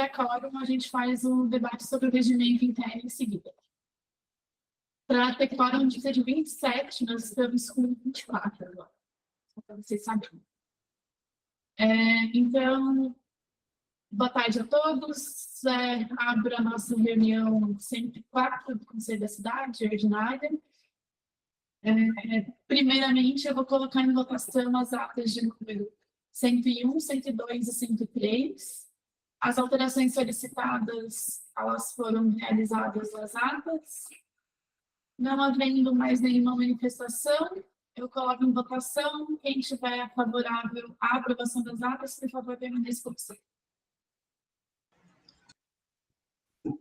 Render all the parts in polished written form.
tiver quórum, a gente faz um debate sobre o regimento interno em seguida. Para ter quórum, de 27, nós estamos com 24 agora, só para vocês saberem. Então, boa tarde a todos. Abro a nossa reunião 104 do Conselho da Cidade, ordinária. Primeiramente, eu vou colocar em votação as atas de número 101, 102 e 103. As alterações solicitadas, elas foram realizadas nas atas. Não havendo mais nenhuma manifestação, eu coloco em votação. Quem estiver favorável à aprovação das atas, por favor, permaneça como sempre.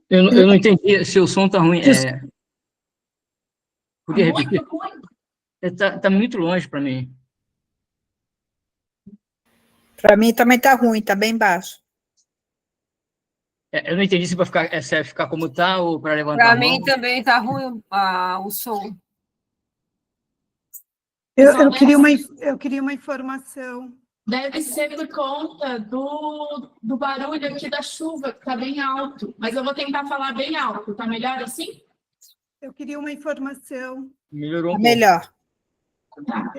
Eu não entendi se o som está ruim. Podia repetir? Está muito longe para mim. Para mim também está ruim, está bem baixo. Eu não entendi se vai ficar como está ou para levantar Para a mão. mim também está ruim o som. Eu queria uma informação. Deve ser por conta do barulho aqui da chuva, que está bem alto. Mas eu vou tentar falar bem alto. Está melhor assim? Eu queria uma informação. Melhorou um pouco. Melhor. Tá.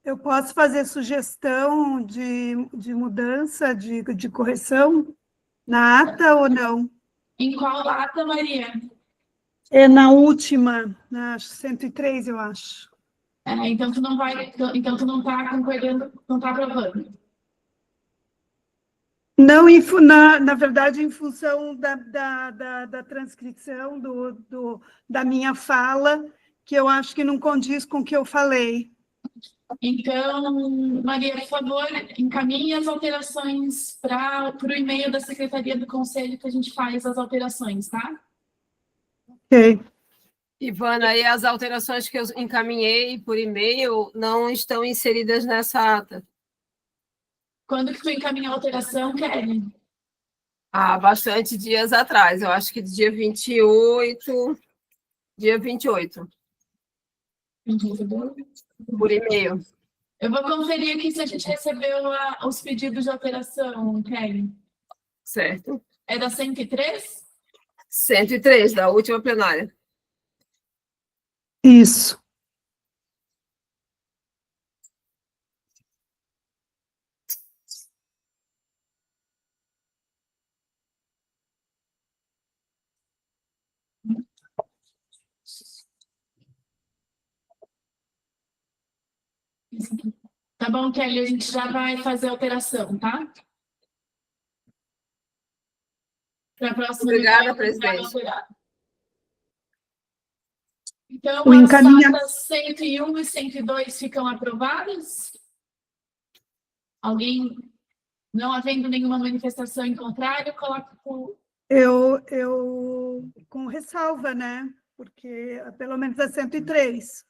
Eu posso fazer sugestão de mudança, de correção na ata ou não? Em qual ata, Maria? É na última, na 103, eu acho. Então tu não está concordando, não está aprovando. Não, na verdade, em função da transcrição da minha fala, que eu acho que não condiz com o que eu falei. Então, Maria, por favor, encaminhe as alterações para o e-mail da Secretaria do Conselho, que a gente faz as alterações, tá? Ok. Ivana, aí as alterações que eu encaminhei por e-mail não estão inseridas nessa ata. Quando que tu encaminhou a alteração, Kelly? Há bastante dias atrás, eu acho que dia 28. Dia 28. Por e-mail. Eu vou conferir aqui se a gente recebeu os pedidos de alteração, Kelly. Certo. É da 103? 103, da última plenária. Isso. Tá bom, Kelly, a gente já vai fazer a alteração, tá? Para a próxima. Obrigada, presidente. Então, O as atas 101 e 102 ficam aprovadas? Alguém, não havendo nenhuma manifestação em contrário, coloco... Eu com ressalva, né? Porque pelo menos a 103.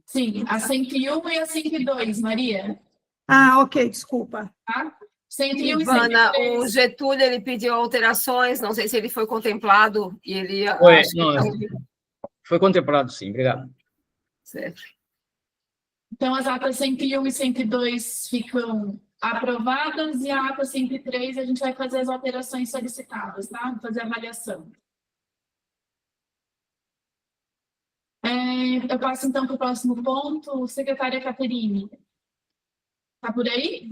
Sim, a 101 e a 102, Maria. Ah, ok, desculpa. Tá? 101 e Ivana, 103. o Getúlio ele pediu alterações, não sei se ele foi contemplado e ele... Foi contemplado, sim, obrigado. Certo. Então, as atas 101 e 102 ficam aprovadas e a ata 103 a gente vai fazer as alterações solicitadas, tá? Vamos fazer a avaliação. Eu passo, então, para o próximo ponto. Secretária Caterine. Está por aí?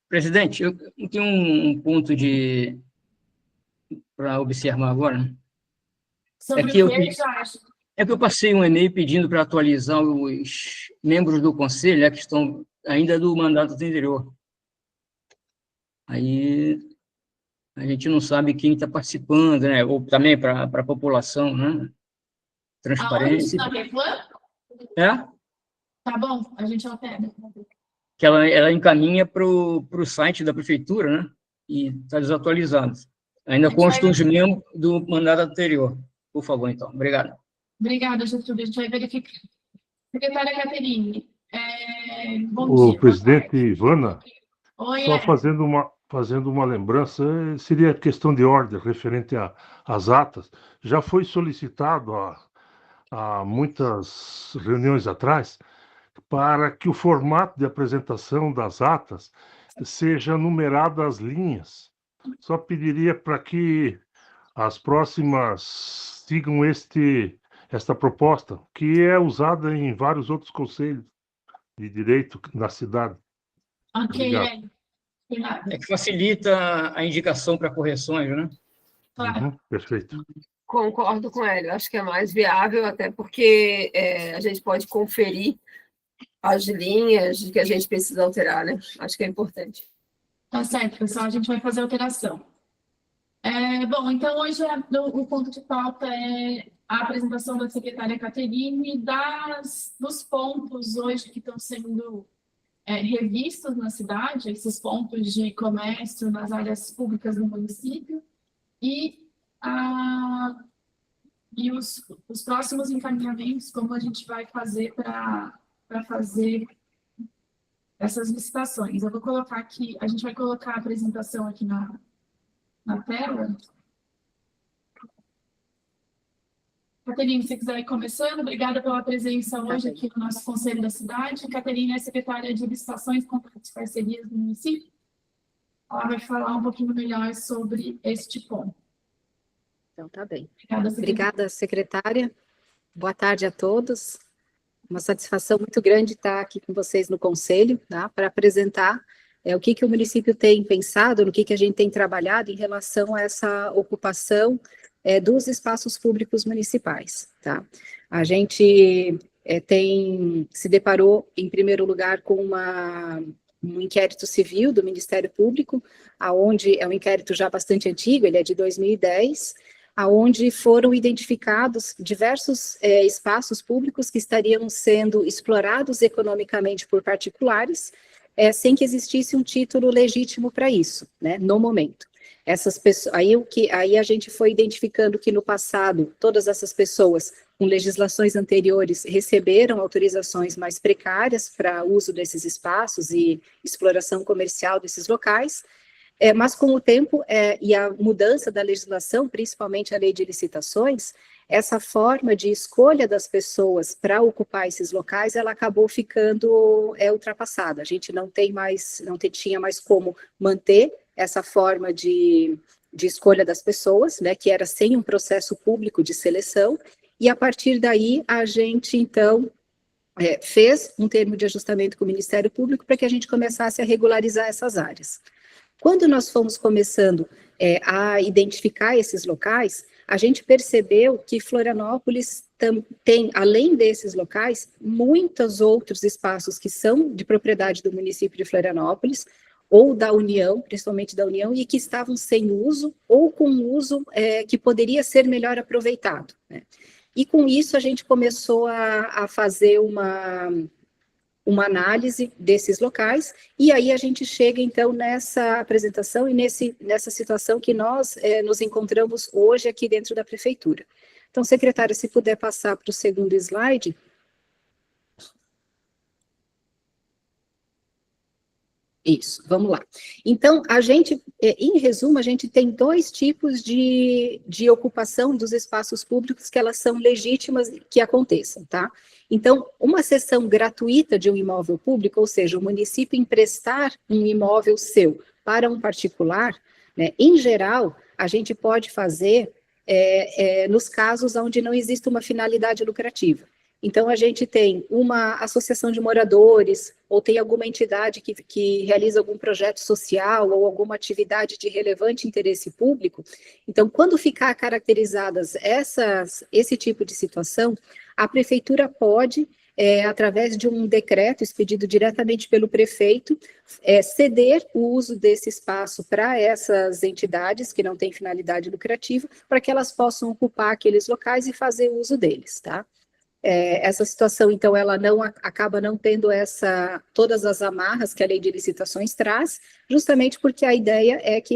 Presidente, eu tenho um ponto para observar agora. Sobre o que, Jorge? É que eu passei um e-mail pedindo para atualizar os membros do Conselho, né, que estão ainda do mandato anterior. Aí a gente não sabe quem está participando, né? Ou também para a população, né? Transparência. Aonde? Na Reclame? É? Tá bom, a gente altera. Que ela encaminha para o site da prefeitura, né? E está desatualizado. Ainda constam os membros do mandato anterior. Por favor, então. Obrigado. Obrigada, Getúlio. A gente vai verificar. Secretária Caterine. Bom dia. Presidente Ivana, Oi, só fazendo uma lembrança, seria questão de ordem referente às atas. Já foi solicitado há muitas reuniões atrás para que o formato de apresentação das atas seja numerado as linhas só pediria para que as próximas sigam esta proposta, que é usada em vários outros conselhos de direito na cidade. Ok, Obrigado. Obrigada. É que facilita a indicação para correções, né? Claro. Perfeito. Concordo com ele, eu acho que é mais viável, até porque a gente pode conferir as linhas que a gente precisa alterar, né? Acho que é importante. Tá certo, pessoal, a gente vai fazer a alteração. Bom, então hoje o ponto de pauta é a apresentação da secretária Caterine dos pontos hoje que estão sendo revistos na cidade, esses pontos de comércio nas áreas públicas do município, e os próximos encaminhamentos, como a gente vai fazer para fazer essas licitações. Eu vou colocar aqui, a gente vai colocar a apresentação aqui na tela. Caterine, se quiser ir começando, obrigada pela presença hoje aqui no nosso Conselho da Cidade. Caterine é secretária de Licitações, Contratos e Parcerias do município. Ela vai falar um pouquinho melhor sobre este ponto. Então, tá bem. Obrigada, secretária. Boa tarde a todos. Uma satisfação muito grande estar aqui com vocês no Conselho, tá? Para apresentar o que o município tem pensado, no que a gente tem trabalhado em relação a essa ocupação dos espaços públicos municipais, tá? A gente se deparou, em primeiro lugar, com um inquérito civil do Ministério Público, aonde é um inquérito já bastante antigo, ele é de 2010, aonde foram identificados diversos espaços públicos que estariam sendo explorados economicamente por particulares, sem que existisse um título legítimo para isso, né, no momento. Essas pessoas, aí a gente foi identificando que no passado, todas essas pessoas com legislações anteriores receberam autorizações mais precárias para uso desses espaços e exploração comercial desses locais, mas com o tempo e a mudança da legislação, principalmente a lei de licitações, essa forma de escolha das pessoas para ocupar esses locais, ela acabou ficando ultrapassada. A gente não tinha mais como manter essa forma de escolha das pessoas, né, que era sem um processo público de seleção, e a partir daí a gente, então, fez um termo de ajustamento com o Ministério Público para que a gente começasse a regularizar essas áreas. Quando nós fomos começando a identificar esses locais, a gente percebeu que Florianópolis tem, além desses locais, muitos outros espaços que são de propriedade do município de Florianópolis, ou da União, principalmente da União, e que estavam sem uso, ou com uso que poderia ser melhor aproveitado, né? E com isso a gente começou a fazer uma análise desses locais, e aí a gente chega, então, nessa apresentação e nessa situação que nós nos encontramos hoje aqui dentro da Prefeitura. Então, secretária, se puder passar para o segundo slide. Isso, vamos lá. Então, a gente, em resumo, a gente tem dois tipos de ocupação dos espaços públicos que elas são legítimas que aconteçam, tá? Então, uma cessão gratuita de um imóvel público, ou seja, o município emprestar um imóvel seu para um particular, né, em geral, a gente pode fazer nos casos onde não existe uma finalidade lucrativa. Então, a gente tem uma associação de moradores, ou tem alguma entidade que realiza algum projeto social, ou alguma atividade de relevante interesse público. Então, quando ficar caracterizadas esse tipo de situação, a Prefeitura pode, através de um decreto expedido diretamente pelo prefeito, ceder o uso desse espaço para essas entidades que não têm finalidade lucrativa, para que elas possam ocupar aqueles locais e fazer uso deles, tá? Essa situação, então, ela acaba não tendo todas as amarras que a lei de licitações traz, justamente porque a ideia é que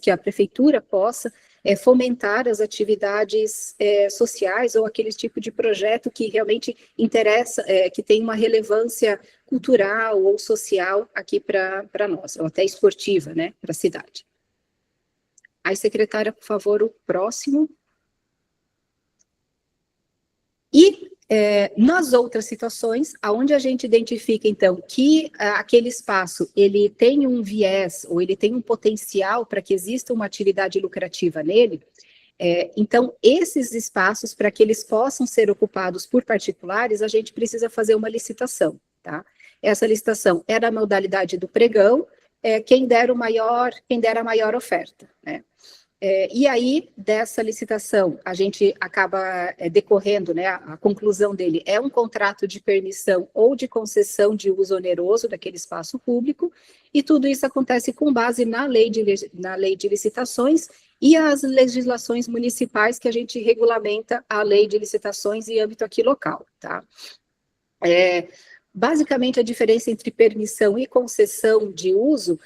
que a Prefeitura possa fomentar as atividades sociais ou aquele tipo de projeto que realmente interessa, que tem uma relevância cultural ou social aqui para nós, ou até esportiva, né, para a cidade. Aí, secretária, por favor, o próximo. E Nas outras situações, aonde a gente identifica, então, que aquele espaço, ele tem um viés, ou ele tem um potencial para que exista uma atividade lucrativa nele, então, esses espaços, para que eles possam ser ocupados por particulares, a gente precisa fazer uma licitação, tá? Essa licitação é da modalidade do pregão, quem der a maior oferta, né? E aí, dessa licitação, a gente acaba decorrendo, né, a conclusão dele é um contrato de permissão ou de concessão de uso oneroso daquele espaço público, e tudo isso acontece com base na lei de licitações e as legislações municipais que a gente regulamenta a lei de licitações em âmbito aqui local, tá? Basicamente, a diferença entre permissão e concessão de uso,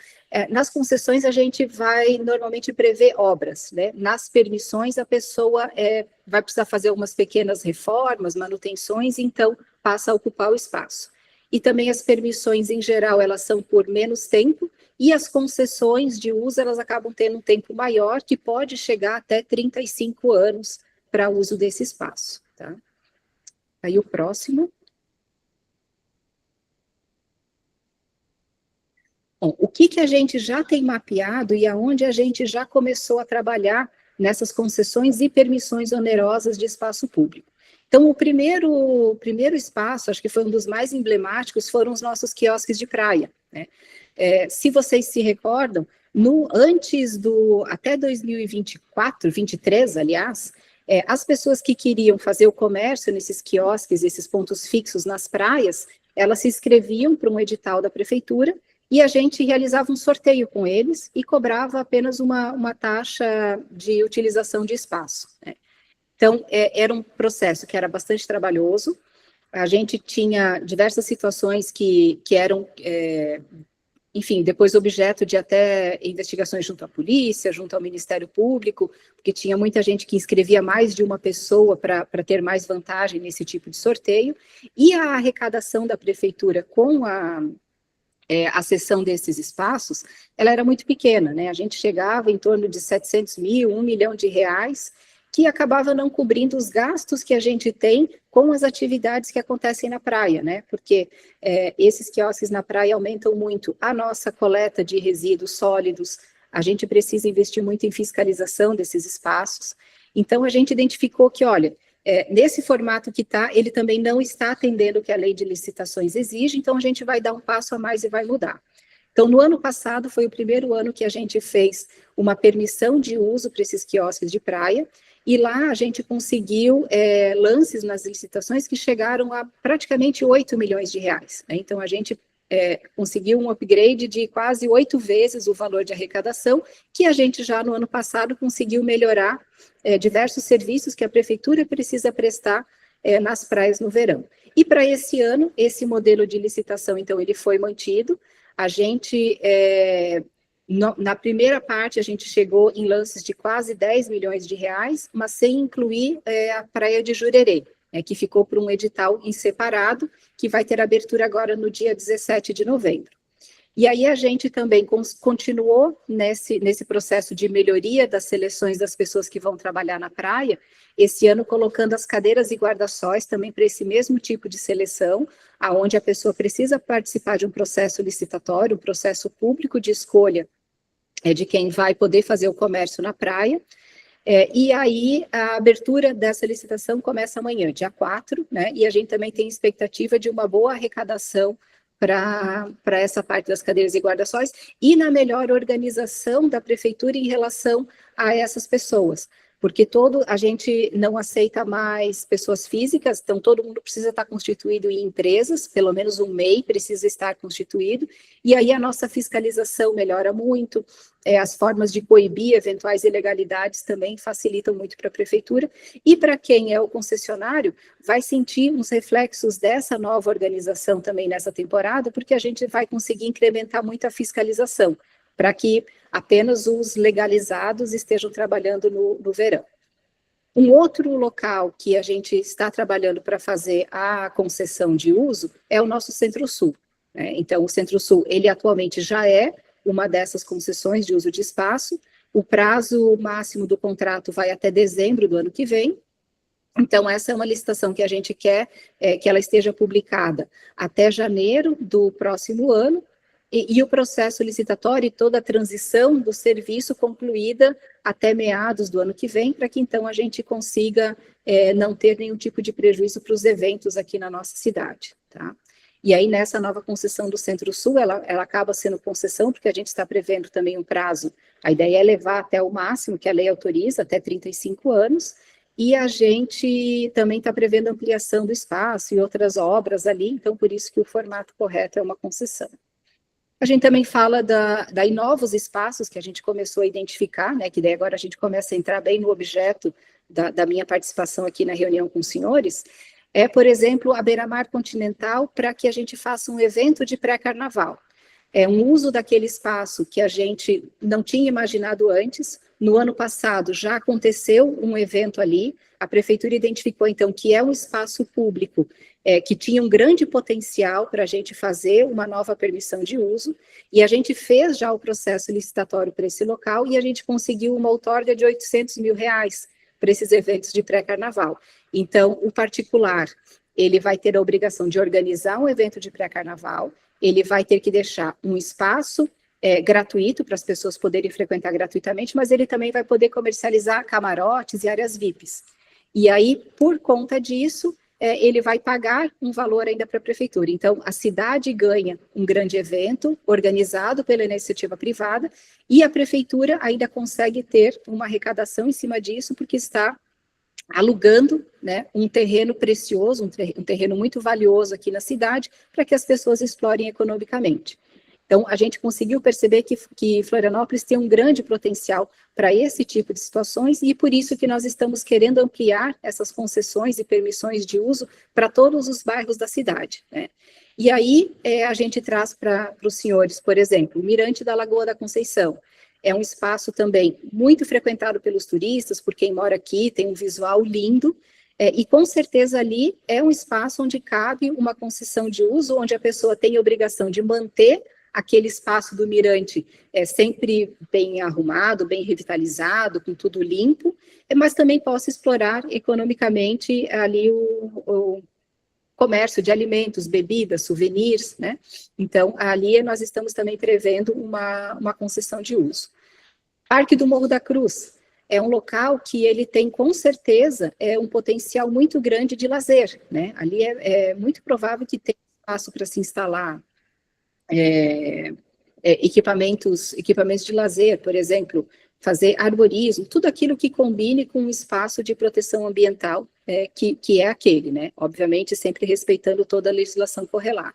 nas concessões a gente vai normalmente prever obras, né? Nas permissões a pessoa vai precisar fazer algumas pequenas reformas, manutenções, então passa a ocupar o espaço. E também as permissões, em geral, elas são por menos tempo, e as concessões de uso, elas acabam tendo um tempo maior, que pode chegar até 35 anos para uso desse espaço, tá? Aí o próximo. Bom, o que a gente já tem mapeado e aonde a gente já começou a trabalhar nessas concessões e permissões onerosas de espaço público. Então, o primeiro espaço, acho que foi um dos mais emblemáticos, foram os nossos quiosques de praia, né? Se vocês se recordam, até 2024, 2023, aliás, as pessoas que queriam fazer o comércio nesses quiosques, esses pontos fixos nas praias, elas se inscreviam para um edital da prefeitura, e a gente realizava um sorteio com eles e cobrava apenas uma taxa de utilização de espaço, né? Então, era um processo que era bastante trabalhoso, a gente tinha diversas situações que eram, enfim, depois objeto de até investigações junto à polícia, junto ao Ministério Público, porque tinha muita gente que inscrevia mais de uma pessoa para ter mais vantagem nesse tipo de sorteio, e a arrecadação da prefeitura com a cessão desses espaços, ela era muito pequena, né? A gente chegava em torno de 700 mil, R$1 milhão, que acabava não cobrindo os gastos que a gente tem com as atividades que acontecem na praia, né? Porque esses quiosques na praia aumentam muito a nossa coleta de resíduos sólidos, a gente precisa investir muito em fiscalização desses espaços. Então, a gente identificou que, olha, nesse formato que está, ele também não está atendendo o que a lei de licitações exige, então a gente vai dar um passo a mais e vai mudar. Então, no ano passado, foi o primeiro ano que a gente fez uma permissão de uso para esses quiosques de praia, e lá a gente conseguiu lances nas licitações que chegaram a praticamente R$8 milhões, né? Então, a gente conseguiu um upgrade de quase 8 vezes o valor de arrecadação, que a gente já no ano passado conseguiu melhorar diversos serviços que a prefeitura precisa prestar nas praias no verão. E para esse ano, esse modelo de licitação, então, ele foi mantido. A gente, na primeira parte, a gente chegou em lances de quase R$10 milhões, mas sem incluir a praia de Jurerê, que ficou por um edital em separado, que vai ter abertura agora no dia 17 de novembro. E aí a gente também continuou nesse processo de melhoria das seleções das pessoas que vão trabalhar na praia, esse ano colocando as cadeiras e guarda-sóis também para esse mesmo tipo de seleção, aonde a pessoa precisa participar de um processo licitatório, um processo público de escolha de quem vai poder fazer o comércio na praia. E aí a abertura dessa licitação começa amanhã, dia 4, né? E a gente também tem expectativa de uma boa arrecadação para essa parte das cadeiras e guarda-sóis e na melhor organização da prefeitura em relação a essas pessoas, porque a gente não aceita mais pessoas físicas, então todo mundo precisa estar constituído em empresas, pelo menos um MEI precisa estar constituído, e aí a nossa fiscalização melhora muito, as formas de coibir eventuais ilegalidades também facilitam muito para a prefeitura, e para quem é o concessionário, vai sentir uns reflexos dessa nova organização também nessa temporada, porque a gente vai conseguir incrementar muito a fiscalização, para que apenas os legalizados estejam trabalhando no verão. Um outro local que a gente está trabalhando para fazer a concessão de uso é o nosso Centro-Sul, né? Então, o Centro-Sul, ele atualmente já é uma dessas concessões de uso de espaço, o prazo máximo do contrato vai até dezembro do ano que vem, Então, essa é uma licitação que a gente quer que ela esteja publicada até janeiro do próximo ano, e o processo licitatório e toda a transição do serviço concluída até meados do ano que vem, para que então a gente consiga não ter nenhum tipo de prejuízo para os eventos aqui na nossa cidade, tá? E aí, nessa nova concessão do Centro-Sul, ela acaba sendo concessão, porque a gente está prevendo também um prazo. A ideia é levar até o máximo que a lei autoriza, até 35 anos, e a gente também está prevendo ampliação do espaço e outras obras ali, então por isso que o formato correto é uma concessão. A gente também fala daí novos espaços que a gente começou a identificar, né, que daí agora a gente começa a entrar bem no objeto da minha participação aqui na reunião com os senhores, por exemplo, a Beira-Mar Continental, para que a gente faça um evento de pré-carnaval. É um uso daquele espaço que a gente não tinha imaginado antes. No ano passado já aconteceu um evento ali, a prefeitura identificou então que é um espaço público que tinha um grande potencial para a gente fazer uma nova permissão de uso, e a gente fez já o processo licitatório para esse local e a gente conseguiu uma outorga de R$800 mil para esses eventos de pré-carnaval. Então, o particular, ele vai ter a obrigação de organizar um evento de pré-carnaval, ele vai ter que deixar um espaço gratuito para as pessoas poderem frequentar gratuitamente, mas ele também vai poder comercializar camarotes e áreas VIPs. E aí, por conta disso, ele vai pagar um valor ainda para a prefeitura. Então, a cidade ganha um grande evento organizado pela iniciativa privada e a prefeitura ainda consegue ter uma arrecadação em cima disso, porque está alugando, né, um terreno precioso, um terreno muito valioso aqui na cidade, para que as pessoas explorem economicamente. Então, a gente conseguiu perceber que Florianópolis tem um grande potencial para esse tipo de situações, e por isso que nós estamos querendo ampliar essas concessões e permissões de uso para todos os bairros da cidade, né? E aí, a gente traz para os senhores, por exemplo, o Mirante da Lagoa da Conceição. É um espaço também muito frequentado pelos turistas, por quem mora aqui, tem um visual lindo, e com certeza ali é um espaço onde cabe uma concessão de uso, onde a pessoa tem a obrigação de manter aquele espaço do mirante sempre bem arrumado, bem revitalizado, com tudo limpo, mas também possa explorar economicamente ali o comércio de alimentos, bebidas, souvenirs, né? Então, ali nós estamos também prevendo uma concessão de uso. Parque do Morro da Cruz é um local que ele tem, com certeza, um potencial muito grande de lazer, né? Ali é muito provável que tenha espaço para se instalar equipamentos de lazer, por exemplo, fazer arborismo, tudo aquilo que combine com um espaço de proteção ambiental, que é aquele, né? Obviamente, sempre respeitando toda a legislação correlata.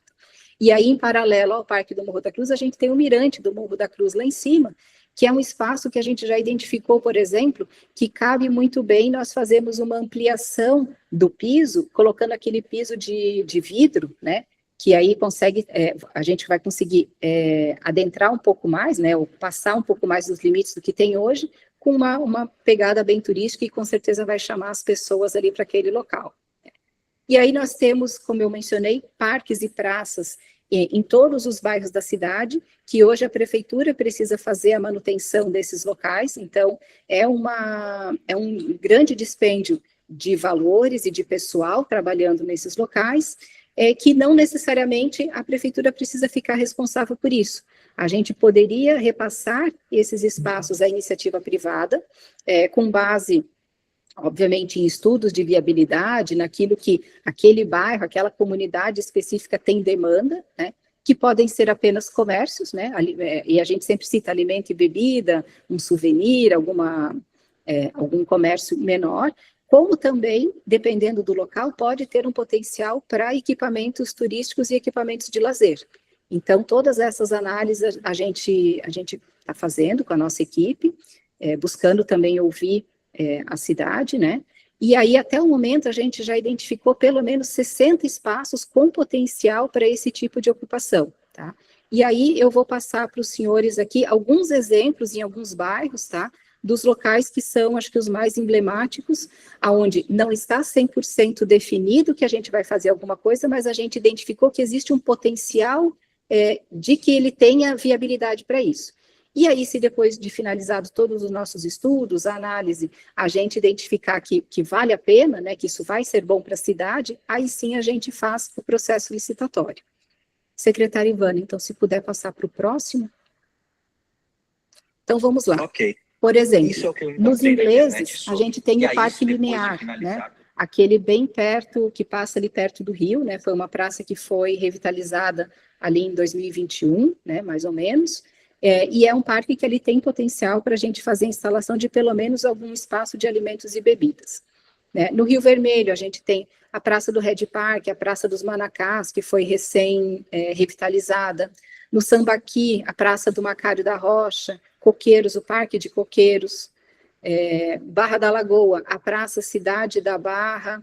E aí, em paralelo ao Parque do Morro da Cruz, a gente tem o Mirante do Morro da Cruz lá em cima, que é um espaço que a gente já identificou, por exemplo, que cabe muito bem nós fazermos uma ampliação do piso, colocando aquele piso de vidro, né? Que aí a gente vai conseguir adentrar um pouco mais, né, ou passar um pouco mais dos limites do que tem hoje, com uma pegada bem turística e com certeza vai chamar as pessoas ali para aquele local. E aí nós temos, como eu mencionei, parques e praças em todos os bairros da cidade, que hoje a prefeitura precisa fazer a manutenção desses locais, então é um grande dispêndio de valores e de pessoal trabalhando nesses locais, que não necessariamente a prefeitura precisa ficar responsável por isso. A gente poderia repassar esses espaços à iniciativa privada, com base, obviamente, em estudos de viabilidade, naquilo que aquele bairro, aquela comunidade específica tem demanda, né, que podem ser apenas comércios, né, e a gente sempre cita alimento e bebida, um souvenir, algum comércio menor, como também, dependendo do local, pode ter um potencial para equipamentos turísticos e equipamentos de lazer. Então, todas essas análises a gente está fazendo com a nossa equipe, buscando também ouvir a cidade, né? E aí, até o momento, a gente já identificou pelo menos 60 espaços com potencial para esse tipo de ocupação, tá? E aí, eu vou passar para os senhores aqui alguns exemplos em alguns bairros, tá? Dos locais que são, acho que os mais emblemáticos, aonde não está 100% definido que a gente vai fazer alguma coisa, mas a gente identificou que existe um potencial de que ele tenha viabilidade para isso. E aí, se depois de finalizados todos os nossos estudos, a análise, a gente identificar que vale a pena, né, que isso vai ser bom para a cidade, aí sim a gente faz o processo licitatório. Secretária Ivana, então, se puder passar para o próximo. Então, vamos lá. Ok. Por exemplo, Isso é o que eu nos encontrei na ingleses, internet a sobre. gente tem E o aí, Parque depois de Linear, né? finalizado, Aquele bem perto, que passa ali perto do Rio, né? Foi uma praça que foi revitalizada ali em 2021, né? Mais ou menos. E é um parque que ele tem potencial para a gente fazer a instalação de pelo menos algum espaço de alimentos e bebidas. Né? No Rio Vermelho, a gente tem a Praça do Red Park, a Praça dos Manacás, que foi revitalizada. No Sambaqui, a Praça do Macário da Rocha, Coqueiros, o Parque de Coqueiros. Barra da Lagoa, a Praça Cidade da Barra,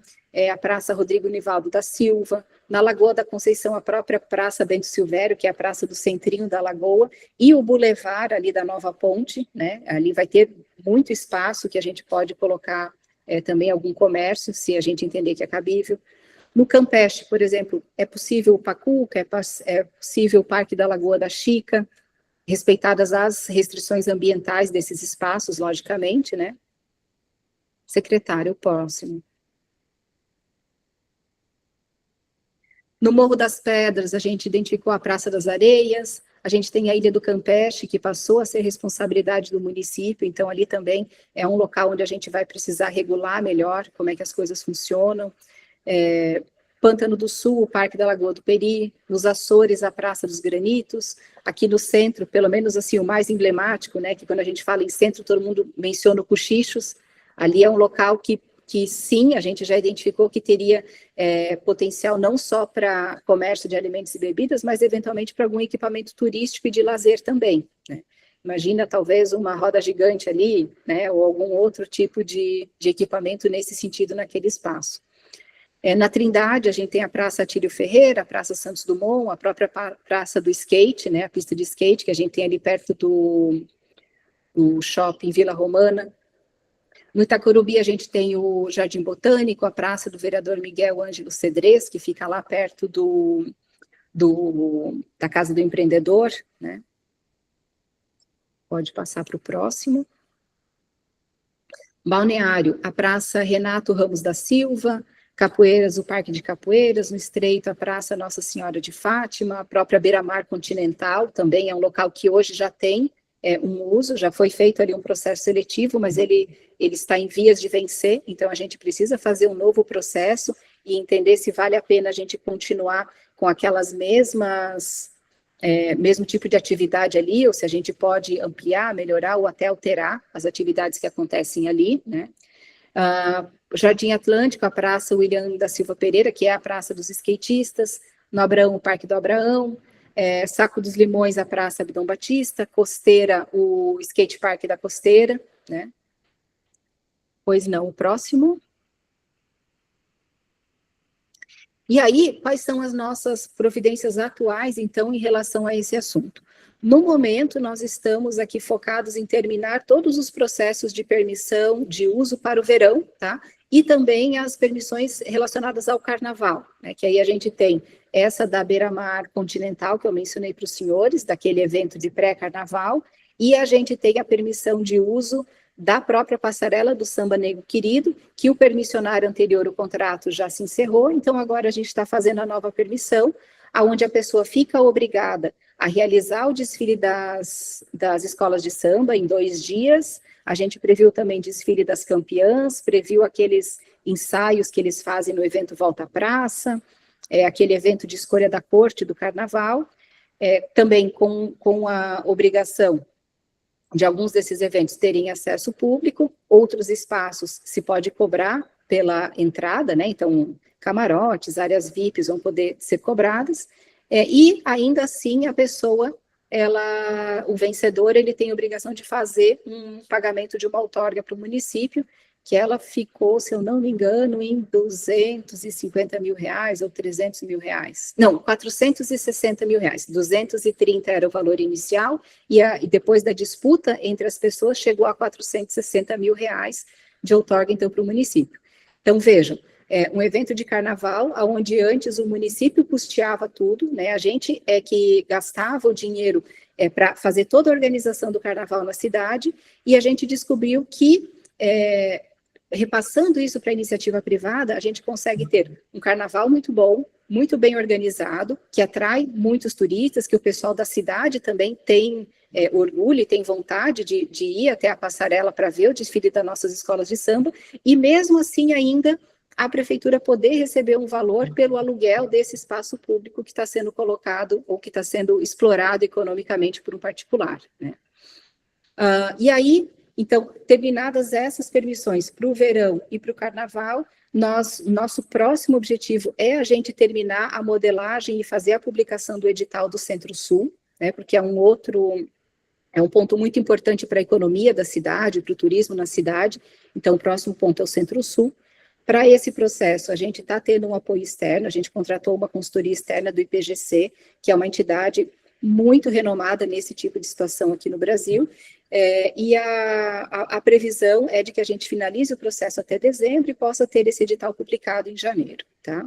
a Praça Rodrigo Nivaldo da Silva, na Lagoa da Conceição, a própria Praça Bento Silvério, que é a Praça do Centrinho da Lagoa, e o Boulevard ali da Nova Ponte, né, ali vai ter muito espaço que a gente pode colocar também algum comércio, se a gente entender que é cabível. No Campeche, por exemplo, é possível o Pacuca, é possível o Parque da Lagoa da Chica, respeitadas as restrições ambientais desses espaços, logicamente, né? Secretário, o próximo. No Morro das Pedras, a gente identificou a Praça das Areias, a gente tem a Ilha do Campeche, que passou a ser responsabilidade do município, então ali também é um local onde a gente vai precisar regular melhor como é que as coisas funcionam. Pântano do Sul, o Parque da Lagoa do Peri, nos Açores, a Praça dos Granitos, aqui no centro, pelo menos assim, o mais emblemático, né, que quando a gente fala em centro, todo mundo menciona o Cochichos, ali é um local que sim, a gente já identificou que teria potencial não só para comércio de alimentos e bebidas, mas eventualmente para algum equipamento turístico e de lazer também, né. Imagina talvez uma roda gigante ali, né, ou algum outro tipo de equipamento nesse sentido naquele espaço. Na Trindade, a gente tem a Praça Atílio Ferreira, a Praça Santos Dumont, a própria Praça do Skate, né, a pista de skate, que a gente tem ali perto do shopping Vila Romana. No Itacorubi, a gente tem o Jardim Botânico, a Praça do Vereador Miguel Ângelo Cedrez, que fica lá perto da Casa do Empreendedor, né. Pode passar para o próximo. Balneário, a Praça Renato Ramos da Silva, Capoeiras, o Parque de Capoeiras, no Estreito, a Praça Nossa Senhora de Fátima, a própria Beira-Mar Continental, também é um local que hoje já tem um uso, já foi feito ali um processo seletivo, mas ele está em vias de vencer, então a gente precisa fazer um novo processo e entender se vale a pena a gente continuar com aquelas mesmo tipo de atividade ali, ou se a gente pode ampliar, melhorar ou até alterar as atividades que acontecem ali, né? Jardim Atlântico, a Praça William da Silva Pereira, que é a Praça dos Skatistas, no Abraão, o Parque do Abraão, Saco dos Limões, a Praça Abdão Batista, Costeira, o Skate Park da Costeira, né? Pois não, o próximo. E aí, quais são as nossas providências atuais, então, em relação a esse assunto? No momento, nós estamos aqui focados em terminar todos os processos de permissão de uso para o verão, tá? E também as permissões relacionadas ao carnaval, né? Que aí a gente tem essa da Beira-Mar Continental, que eu mencionei para os senhores, daquele evento de pré-carnaval, e a gente tem a permissão de uso da própria passarela do Samba Negro Querido, que o permissionário anterior, o contrato já se encerrou, então agora a gente está fazendo a nova permissão, onde a pessoa fica obrigada a realizar o desfile das escolas de samba em 2 dias. A gente previu também desfile das campeãs, previu aqueles ensaios que eles fazem no evento Volta à Praça, aquele evento de escolha da corte do carnaval, também com a obrigação de alguns desses eventos terem acesso público, outros espaços se pode cobrar pela entrada, né? Então, camarotes, áreas VIPs vão poder ser cobradas, e ainda assim a pessoa, o vencedor, ele tem a obrigação de fazer um pagamento de uma outorga para o município, que ela ficou, se eu não me engano, em R$250 mil ou R$300 mil. Não, R$460 mil. 230 era o valor inicial, e depois da disputa entre as pessoas, chegou a R$460 mil de outorga, então, para o município. Então, vejam, um evento de carnaval, onde antes o município custeava tudo, né? A gente é que gastava o dinheiro para fazer toda a organização do carnaval na cidade, e a gente descobriu que, repassando isso para a iniciativa privada, a gente consegue ter um carnaval muito bom, muito bem organizado, que atrai muitos turistas, que o pessoal da cidade também tem orgulho e tem vontade de ir até a passarela para ver o desfile das nossas escolas de samba, e mesmo assim ainda a prefeitura poder receber um valor pelo aluguel desse espaço público que está sendo colocado ou que está sendo explorado economicamente por um particular, né? E aí, então, terminadas essas permissões para o verão e para o carnaval, nosso próximo objetivo é a gente terminar a modelagem e fazer a publicação do edital do Centro-Sul, né, porque é um ponto muito importante para a economia da cidade, para o turismo na cidade. Então, o próximo ponto é o Centro-Sul. Para esse processo, a gente está tendo um apoio externo, a gente contratou uma consultoria externa do IPGC, que é uma entidade muito renomada nesse tipo de situação aqui no Brasil, e a previsão é de que a gente finalize o processo até dezembro e possa ter esse edital publicado em janeiro, tá?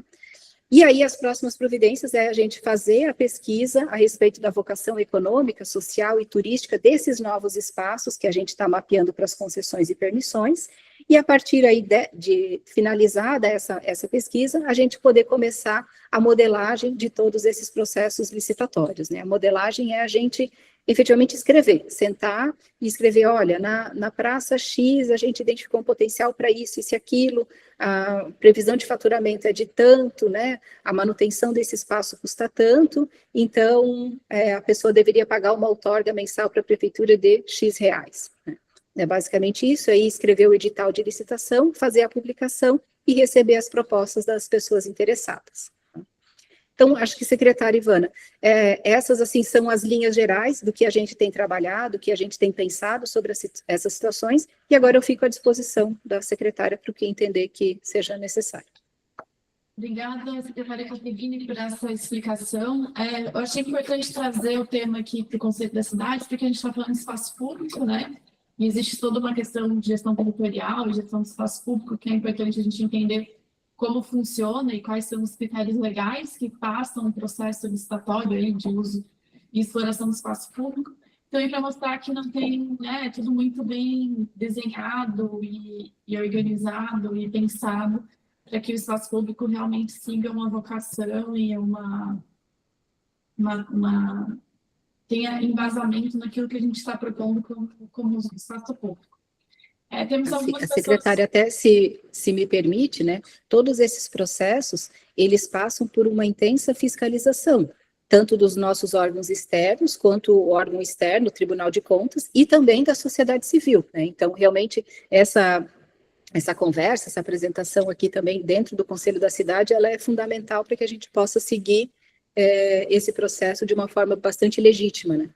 E aí, as próximas providências é a gente fazer a pesquisa a respeito da vocação econômica, social e turística desses novos espaços que a gente está mapeando para as concessões e permissões, e a partir aí de finalizada essa pesquisa, a gente poder começar a modelagem de todos esses processos licitatórios, né? A modelagem é a gente efetivamente escrever, sentar e escrever, olha, na praça X a gente identificou um potencial para isso e aquilo, a previsão de faturamento é de tanto, né, a manutenção desse espaço custa tanto, então a pessoa deveria pagar uma outorga mensal para a prefeitura de X reais, né? É basicamente isso, aí escrever o edital de licitação, fazer a publicação e receber as propostas das pessoas interessadas. Então, acho que, secretária Ivana, essas, assim, são as linhas gerais do que a gente tem trabalhado, do que a gente tem pensado sobre essas situações, e agora eu fico à disposição da secretária para o que entender que seja necessário. Obrigada, secretária Caterine, por essa explicação. Eu achei importante trazer o tema aqui para o Conselho da Cidade, porque a gente está falando de espaço público, né? E existe toda uma questão de gestão territorial, gestão do espaço público, que é importante a gente entender como funciona e quais são os critérios legais que passam o processo licitatório aí de uso e exploração do espaço público. Então, para mostrar que não tem, né, tudo muito bem desenhado e organizado e pensado para que o espaço público realmente siga uma vocação e tenha embasamento naquilo que a gente está propondo como uso do espaço público. Temos algumas pessoas... secretária, até se me permite, né, todos esses processos, eles passam por uma intensa fiscalização, tanto dos nossos órgãos externos, quanto o órgão externo, o Tribunal de Contas, e também da sociedade civil, né? Então, realmente, essa conversa, essa apresentação aqui também dentro do Conselho da Cidade, ela é fundamental para que a gente possa seguir esse processo de uma forma bastante legítima, né?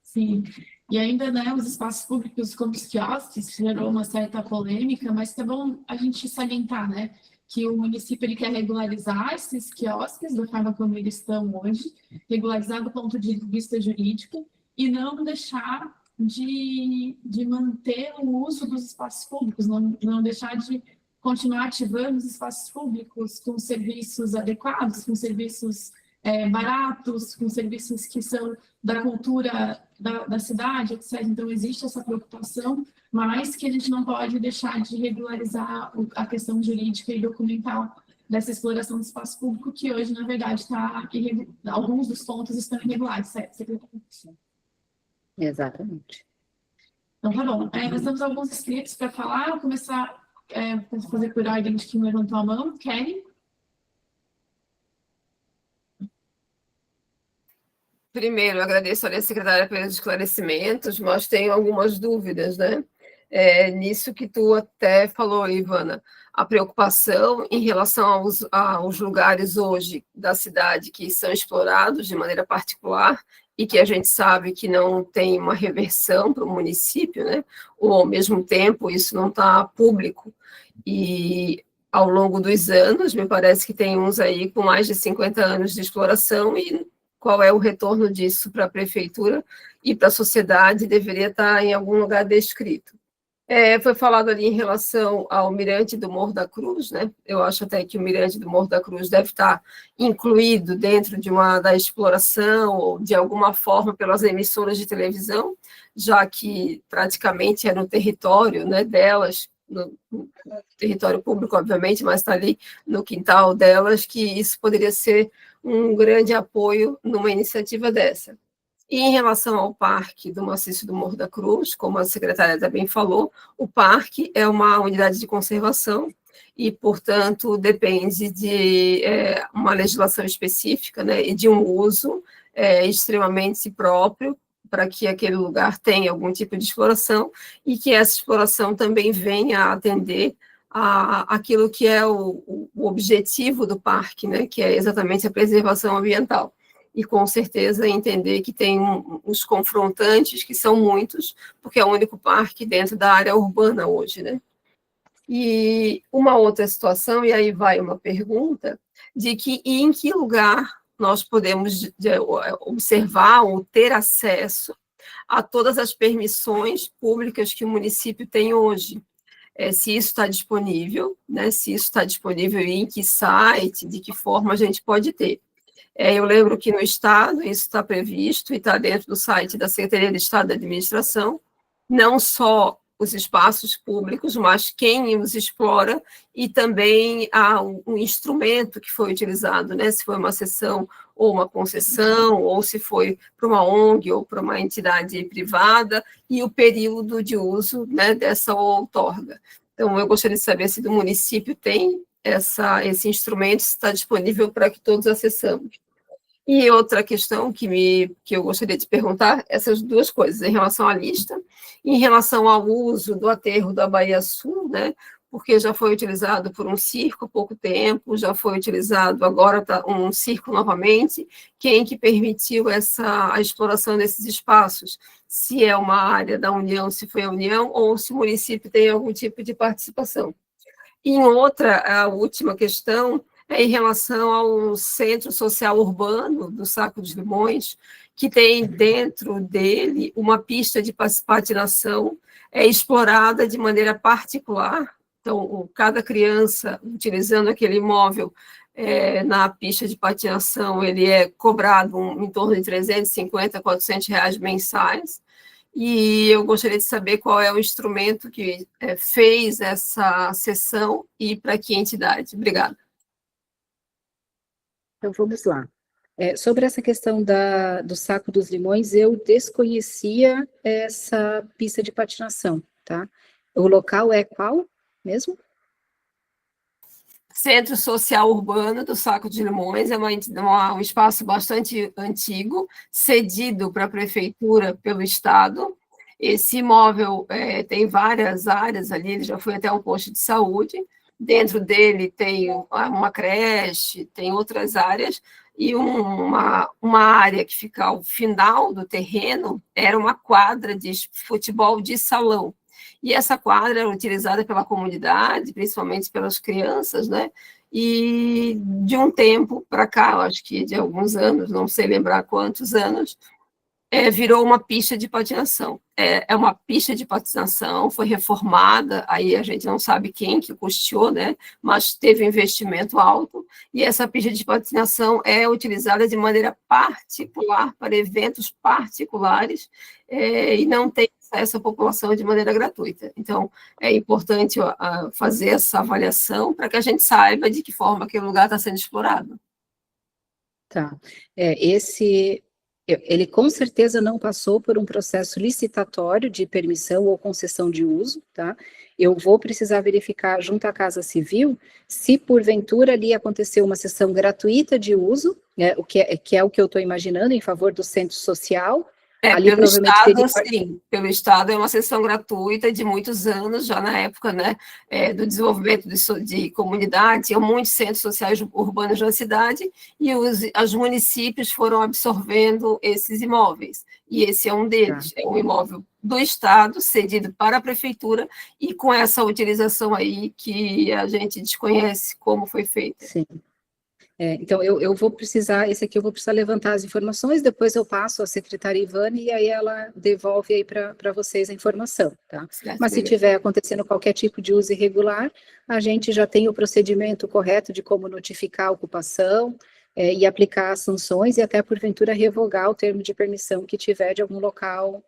Sim. E ainda, né, os espaços públicos como os quiosques gerou uma certa polêmica, mas é bom a gente salientar, né, que o município ele quer regularizar esses quiosques da forma como eles estão hoje, regularizar do ponto de vista jurídico e não deixar de manter o uso dos espaços públicos, não deixar de continuar ativando os espaços públicos com serviços adequados, com serviços baratos, com serviços que são da cultura da cidade, etc. Então, existe essa preocupação, mas que a gente não pode deixar de regularizar a questão jurídica e documental dessa exploração do espaço público, que hoje, na verdade, alguns dos pontos estão irregulares, certo, secretária? Exatamente. Então, tá bom. Nós temos alguns inscritos para falar. Vou começar a fazer por ordem de quem levantou a mão. Kelly? Primeiro, eu agradeço a secretária pelos esclarecimentos, mas tenho algumas dúvidas, né? Nisso que tu até falou, Ivana, a preocupação em relação aos lugares hoje da cidade que são explorados de maneira particular e que a gente sabe que não tem uma reversão para o município, né? Ou, ao mesmo tempo, isso não está público. E, ao longo dos anos, me parece que tem uns aí com mais de 50 anos de exploração e qual é o retorno disso para a prefeitura e para a sociedade, deveria estar em algum lugar descrito. Foi falado ali em relação ao Mirante do Morro da Cruz, né? Eu acho até que o Mirante do Morro da Cruz deve estar incluído dentro da exploração, ou de alguma forma pelas emissoras de televisão, já que praticamente é no território, né, delas, no território público, obviamente, mas está ali no quintal delas, que isso poderia ser um grande apoio numa iniciativa dessa. E em relação ao Parque do Maciço do Morro da Cruz, como a secretária também falou, o parque é uma unidade de conservação e, portanto, depende de uma legislação específica, né, e de um uso extremamente próprio para que aquele lugar tenha algum tipo de exploração e que essa exploração também venha a atender aquilo que é o objetivo do parque, né, que é exatamente a preservação ambiental. E, com certeza, entender que tem os confrontantes, que são muitos, porque é o único parque dentro da área urbana hoje, né? E uma outra situação, e aí vai uma pergunta, de que em que lugar nós podemos observar ou ter acesso a todas as permissões públicas que o município tem hoje. Se isso está disponível, né? Se isso está disponível e em que site, de que forma a gente pode ter. Eu lembro que no Estado isso está previsto e está dentro do site da Secretaria de Estado da Administração, não só os espaços públicos, mas quem os explora e também um instrumento que foi utilizado, né? Se foi uma cessão ou uma concessão, ou se foi para uma ONG ou para uma entidade privada, e o período de uso, né, dessa outorga. Então, eu gostaria de saber se do município tem esse instrumento, está disponível para que todos acessamos. E outra questão que eu gostaria de perguntar, essas duas coisas, em relação à lista, em relação ao uso do aterro da Baía Sul, né, porque já foi utilizado por um circo há pouco tempo, já foi utilizado agora um circo novamente, quem que permitiu a exploração desses espaços? Se é uma área da União, se foi a União, ou se o município tem algum tipo de participação. E a última questão é em relação ao Centro Social Urbano do Saco dos Limões, que tem dentro dele uma pista de patinação explorada de maneira particular. Então, cada criança, utilizando aquele imóvel na pista de patinação, ele é cobrado em torno de 350 a 400 reais mensais. E eu gostaria de saber qual é o instrumento que fez essa sessão e para que entidade. Obrigada. Então, vamos lá. Sobre essa questão do Saco dos Limões, eu desconhecia essa pista de patinação, tá? O local é qual mesmo? Centro Social Urbano do Saco de Limões, é um espaço bastante antigo, cedido para a prefeitura pelo Estado. Esse imóvel tem várias áreas ali, ele já foi até um posto de saúde, dentro dele tem uma creche, tem outras áreas, e uma área que fica ao final do terreno era uma quadra de futebol de salão. E essa quadra era utilizada pela comunidade, principalmente pelas crianças, né? E de um tempo para cá, eu acho que de alguns anos, não sei lembrar quantos anos, virou uma pista de patinação. É uma pista de patinação, foi reformada, aí a gente não sabe quem que custeou, né? Mas teve um investimento alto, e essa pista de patinação é utilizada de maneira particular, para eventos particulares, e não tem acesso à população de maneira gratuita. Então, é importante fazer essa avaliação para que a gente saiba de que forma aquele lugar está sendo explorado. Tá. Ele com certeza não passou por um processo licitatório de permissão ou concessão de uso, tá? Eu vou precisar verificar junto à Casa Civil se porventura ali aconteceu uma sessão gratuita de uso, né, que é o que eu estou imaginando, em favor do centro social. Ali Pelo Estado, sim. Pelo Estado é uma sessão gratuita de muitos anos, já na época, né, do desenvolvimento de comunidade, tinham muitos centros sociais urbanos na cidade, e os municípios foram absorvendo esses imóveis. E esse é um deles, é um imóvel do Estado, cedido para a prefeitura, e com essa utilização aí que a gente desconhece como foi feita. Sim. Então, eu vou precisar, esse aqui eu vou precisar levantar as informações, depois eu passo à secretária Ivane, e aí ela devolve aí para vocês a informação, tá? Certo, Mas se obrigada. tiver acontecendo qualquer tipo de uso irregular, a gente já tem o procedimento correto de como notificar a ocupação, e aplicar as sanções, e até, porventura, revogar o termo de permissão que tiver de algum local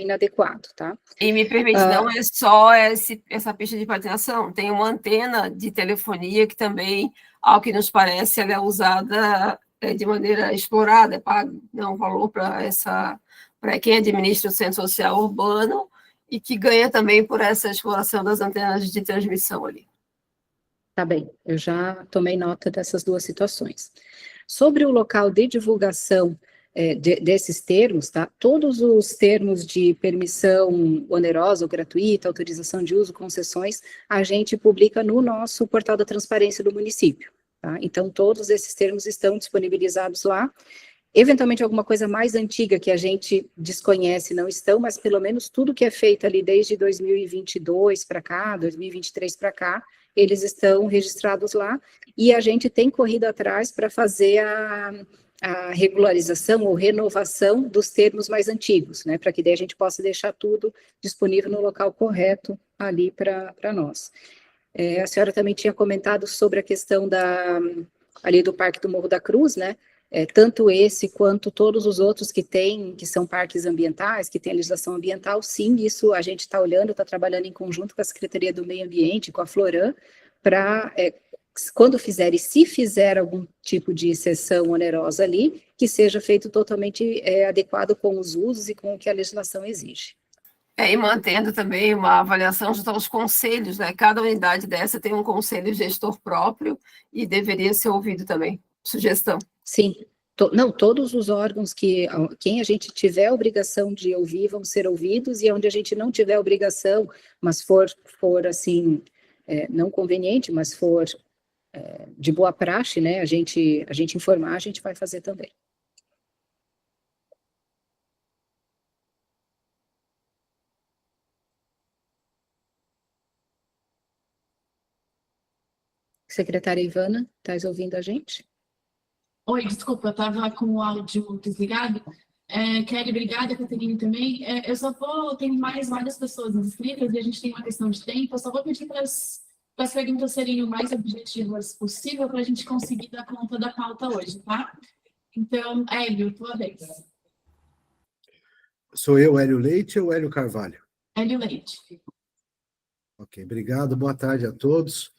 inadequado, tá? E me permite, não é só essa pista de patinação, tem uma antena de telefonia que também, ao que nos parece, ela é usada de maneira explorada, paga um valor para quem administra o centro social urbano, e que ganha também por essa exploração das antenas de transmissão ali. Tá bem, eu já tomei nota dessas duas situações. Sobre o local de divulgação desses termos, tá? Todos os termos de permissão onerosa ou gratuita, autorização de uso, concessões, a gente publica no nosso portal da transparência do município, tá? Então, todos esses termos estão disponibilizados lá. Eventualmente, alguma coisa mais antiga que a gente desconhece não estão, mas pelo menos tudo que é feito ali desde 2022 para cá, 2023 para cá, eles estão registrados lá, e a gente tem corrido atrás para fazer a regularização ou renovação dos termos mais antigos, né, para que daí a gente possa deixar tudo disponível no local correto ali para nós. A senhora também tinha comentado sobre a questão ali do Parque do Morro da Cruz, né, tanto esse quanto todos os outros que são parques ambientais, que têm legislação ambiental, sim, isso a gente está olhando, está trabalhando em conjunto com a Secretaria do Meio Ambiente, com a Floran, para, quando fizer e se fizer algum tipo de exceção onerosa ali, que seja feito totalmente adequado com os usos e com o que a legislação exige. E mantendo também uma avaliação junto aos conselhos, né? Cada unidade dessa tem um conselho gestor próprio e deveria ser ouvido também. Sugestão. Sim, não, todos os órgãos quem a gente tiver a obrigação de ouvir vão ser ouvidos, e onde a gente não tiver obrigação, mas for assim, não conveniente, mas for de boa praxe, né, a gente informar, a gente vai fazer também. Secretária Ivana, estás ouvindo a gente? Oi, desculpa, eu estava com o áudio desligado. Kelly, obrigada, Caterine também. Tem mais várias pessoas inscritas e a gente tem uma questão de tempo. Eu só vou pedir para as perguntas serem o mais objetivas possível para a gente conseguir dar conta da pauta hoje, tá? Então, Hélio, tua vez. Sou eu, Hélio Leite ou Hélio Carvalho? Hélio Leite. Ok, obrigado, boa tarde a todos.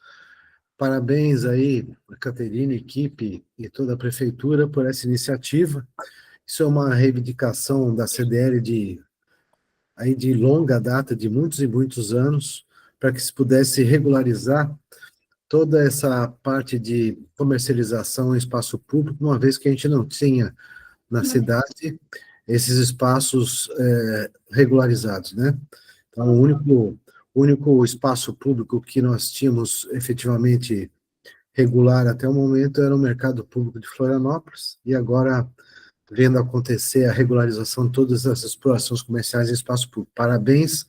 Parabéns aí, a Caterine, equipe e toda a prefeitura por essa iniciativa. Isso é uma reivindicação da CDL de longa data, de muitos e muitos anos, para que se pudesse regularizar toda essa parte de comercialização em espaço público, uma vez que a gente não tinha na cidade esses espaços regularizados, né? Então, o único espaço público que nós tínhamos efetivamente regular até o momento era o Mercado Público de Florianópolis, e agora, vendo acontecer a regularização de todas essas explorações comerciais em espaço público. Parabéns.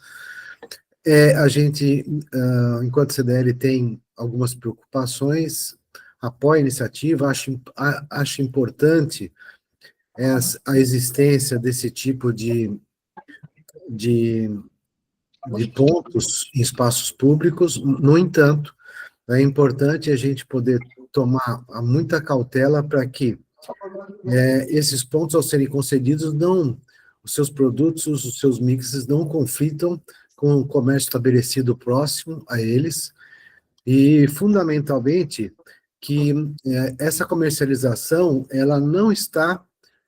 A gente, enquanto CDL, tem algumas preocupações, apoia a iniciativa, acho importante a existência desse tipo de pontos em espaços públicos. No entanto, é importante a gente poder tomar muita cautela para que esses pontos, ao serem concedidos, os seus produtos, os seus mixes não conflitam com o comércio estabelecido próximo a eles, e, fundamentalmente, que essa comercialização ela não está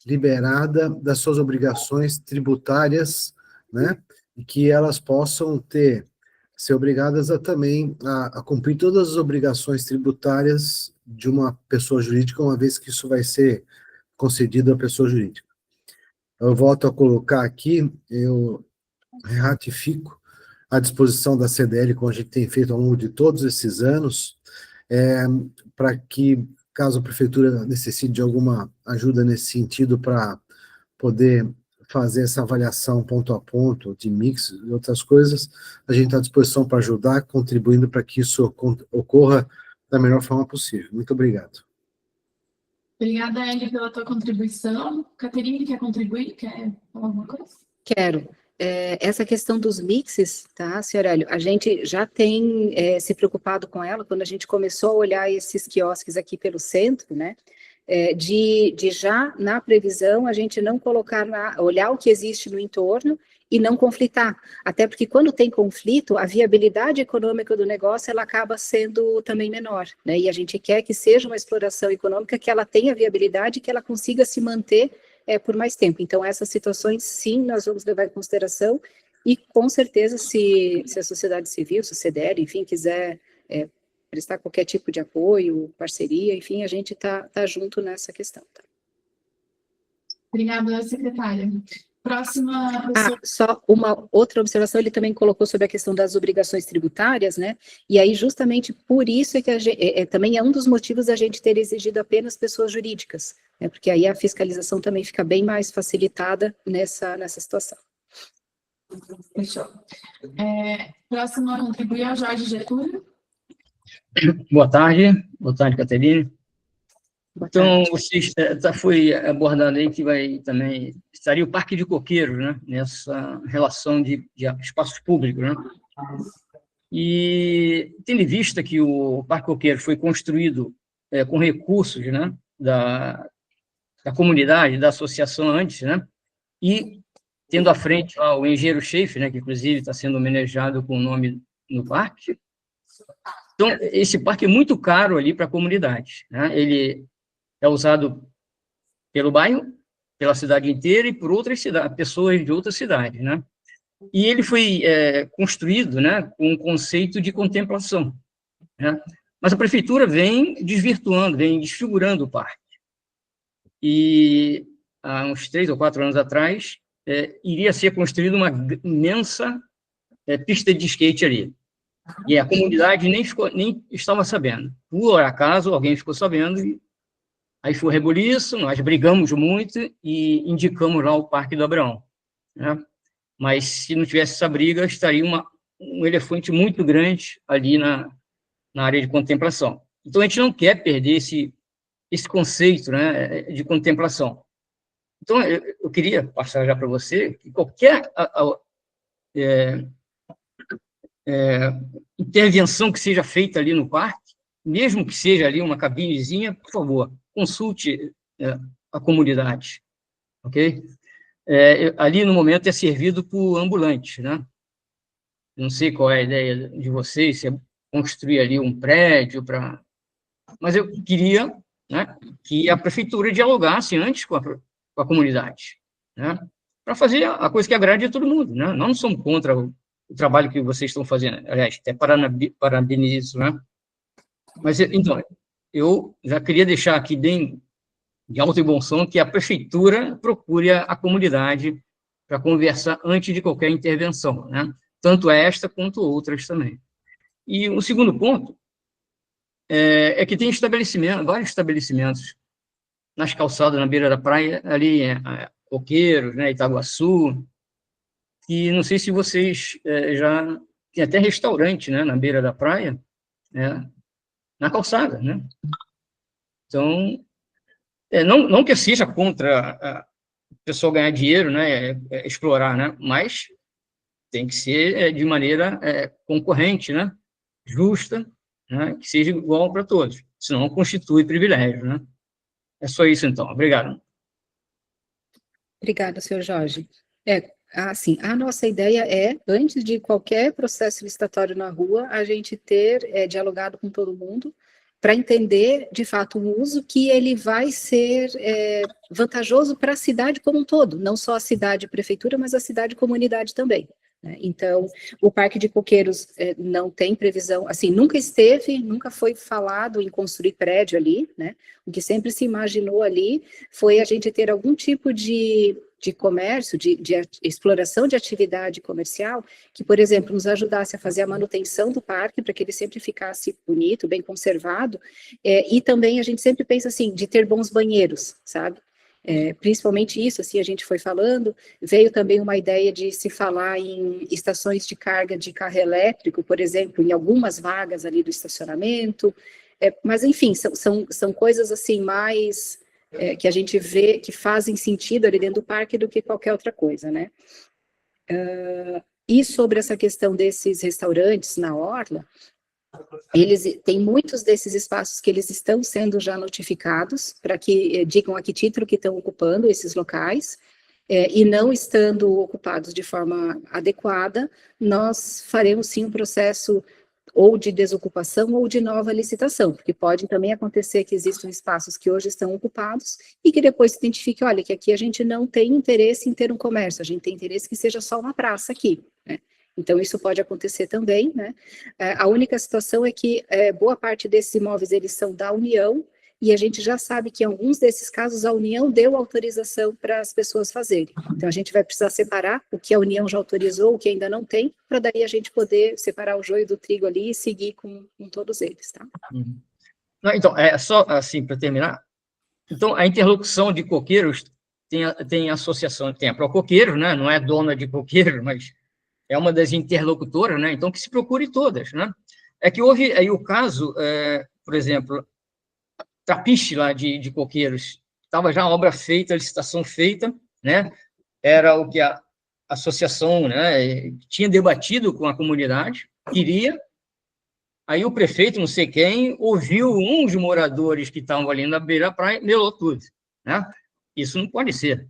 liberada das suas obrigações tributárias, né, e que elas possam ser obrigadas também a cumprir todas as obrigações tributárias de uma pessoa jurídica, uma vez que isso vai ser concedido à pessoa jurídica. Eu volto a colocar aqui, eu ratifico a disposição da CDL, como a gente tem feito ao longo de todos esses anos, para que, caso a prefeitura necessite de alguma ajuda nesse sentido, para poder fazer essa avaliação ponto a ponto, de mix e outras coisas, a gente está à disposição para ajudar, contribuindo para que isso ocorra da melhor forma possível. Muito obrigado. Obrigada, Eli, pela tua contribuição. Caterine, quer contribuir? Quer falar alguma coisa? Quero. Essa questão dos mixes, tá, senhor Hélio, a gente já tem se preocupado com ela quando a gente começou a olhar esses quiosques aqui pelo centro, né, de já na previsão a gente não colocar, olhar o que existe no entorno e não conflitar, até porque quando tem conflito, a viabilidade econômica do negócio, ela acaba sendo também menor, né, e a gente quer que seja uma exploração econômica que ela tenha viabilidade, que ela consiga se manter por mais tempo. Então, essas situações, sim, nós vamos levar em consideração e, com certeza, se a sociedade civil, se o CDL, enfim, quiser prestar qualquer tipo de apoio, parceria, enfim, a gente tá junto nessa questão. Tá? Obrigada, secretária. Próxima pessoa. Só uma outra observação, ele também colocou sobre a questão das obrigações tributárias, né, e aí justamente por isso é que também é um dos motivos da gente ter exigido apenas pessoas jurídicas, né, porque aí a fiscalização também fica bem mais facilitada nessa situação. Fechou. Próximo a contribuir é o Jorge Getúlio. Boa tarde, Caterine. Boa Então, tarde. foi abordado aí que também estaria o Parque de Coqueiros, né, nessa relação de espaços públicos, né? E tendo em vista que o Parque Coqueiros foi construído com recursos, né, da comunidade, da associação antes, né, e tendo à frente lá o engenheiro Schaefer, né, que inclusive está sendo homenageado com o nome no parque. Então, esse parque é muito caro ali para a comunidade, né? Ele é usado pelo bairro, pela cidade inteira e por outras cidades, pessoas de outras cidades, né? E ele foi construído, né, com um conceito de contemplação, né? Mas a prefeitura vem desvirtuando, vem desfigurando o parque. E há uns 3 ou 4 anos atrás, iria ser construída uma imensa pista de skate ali. E a comunidade nem estava sabendo. Por acaso, alguém ficou sabendo, e aí foi rebuliço, nós brigamos muito e indicamos lá o Parque do Abraão, né? Mas se não tivesse essa briga, estaria um elefante muito grande ali na área de contemplação. Então, a gente não quer perder esse conceito, né, de contemplação. Então, eu queria passar já para você que qualquer intervenção que seja feita ali no parque, mesmo que seja ali uma cabinezinha, por favor, consulte a comunidade, ok? Ali, no momento, é servido por ambulantes, né? Não sei qual é a ideia de vocês, se é construir ali um prédio para... Mas eu queria, né, que a prefeitura dialogasse antes com a comunidade, né? Para fazer a coisa que agrade a todo mundo, né? Nós não somos contra o trabalho que vocês estão fazendo, aliás, até parabenizo, né? Mas, então, eu já queria deixar aqui bem de alto e bom som que a prefeitura procure a comunidade para conversar antes de qualquer intervenção, né? Tanto esta quanto outras também. E o segundo ponto é que tem vários estabelecimentos nas calçadas, na beira da praia, ali Coqueiros, né, Itaguaçu, e não sei se vocês já... Tem até restaurante, né, na beira da praia, né, na calçada, né? Então, não que seja contra o pessoal ganhar dinheiro, né, explorar, né, mas tem que ser de maneira concorrente, né, justa, né, que seja igual para todos, senão constitui privilégio, né? É só isso, então. Obrigado. Obrigada, senhor Jorge. Assim, a nossa ideia é, antes de qualquer processo licitatório na rua, a gente ter dialogado com todo mundo para entender, de fato, o uso que ele vai ser vantajoso para a cidade como um todo, não só a cidade prefeitura, mas a cidade comunidade também, né? Então, o Parque de Coqueiros não tem previsão, assim, nunca foi falado em construir prédio ali, né? O que sempre se imaginou ali foi a gente ter algum tipo de comércio, de exploração de atividade comercial, que, por exemplo, nos ajudasse a fazer a manutenção do parque, para que ele sempre ficasse bonito, bem conservado, e também a gente sempre pensa assim, de ter bons banheiros, sabe? Principalmente isso, assim, a gente foi falando, veio também uma ideia de se falar em estações de carga de carro elétrico, por exemplo, em algumas vagas ali do estacionamento, mas enfim, são coisas assim mais que a gente vê que fazem sentido ali dentro do parque do que qualquer outra coisa, né? E sobre essa questão desses restaurantes na orla, tem muitos desses espaços que eles estão sendo já notificados para que digam a que título que estão ocupando esses locais, e não estando ocupados de forma adequada, nós faremos sim um processo ou de desocupação ou de nova licitação, porque pode também acontecer que existam espaços que hoje estão ocupados e que depois se identifique, olha, que aqui a gente não tem interesse em ter um comércio, a gente tem interesse que seja só uma praça aqui, né? Então, isso pode acontecer também, né? A única situação é que boa parte desses imóveis, eles são da União, e a gente já sabe que em alguns desses casos a União deu autorização para as pessoas fazerem. Então, a gente vai precisar separar o que a União já autorizou, o que ainda não tem, para daí a gente poder separar o joio do trigo ali e seguir com todos eles, tá? Não, então, só assim, para terminar, então, a interlocução de coqueiros tem associação, tem a Procoqueiros, né? Não é dona de coqueiros, mas é uma das interlocutoras, né? Então, que se procure todas, né? É que houve aí o caso, por exemplo, Trapiche lá de coqueiros, estava já a obra feita, a licitação feita, né? Era o que a associação, né, tinha debatido com a comunidade, queria. Aí o prefeito, não sei quem, ouviu uns moradores que estavam ali na beira-praia, melou tudo, né? Isso não pode ser,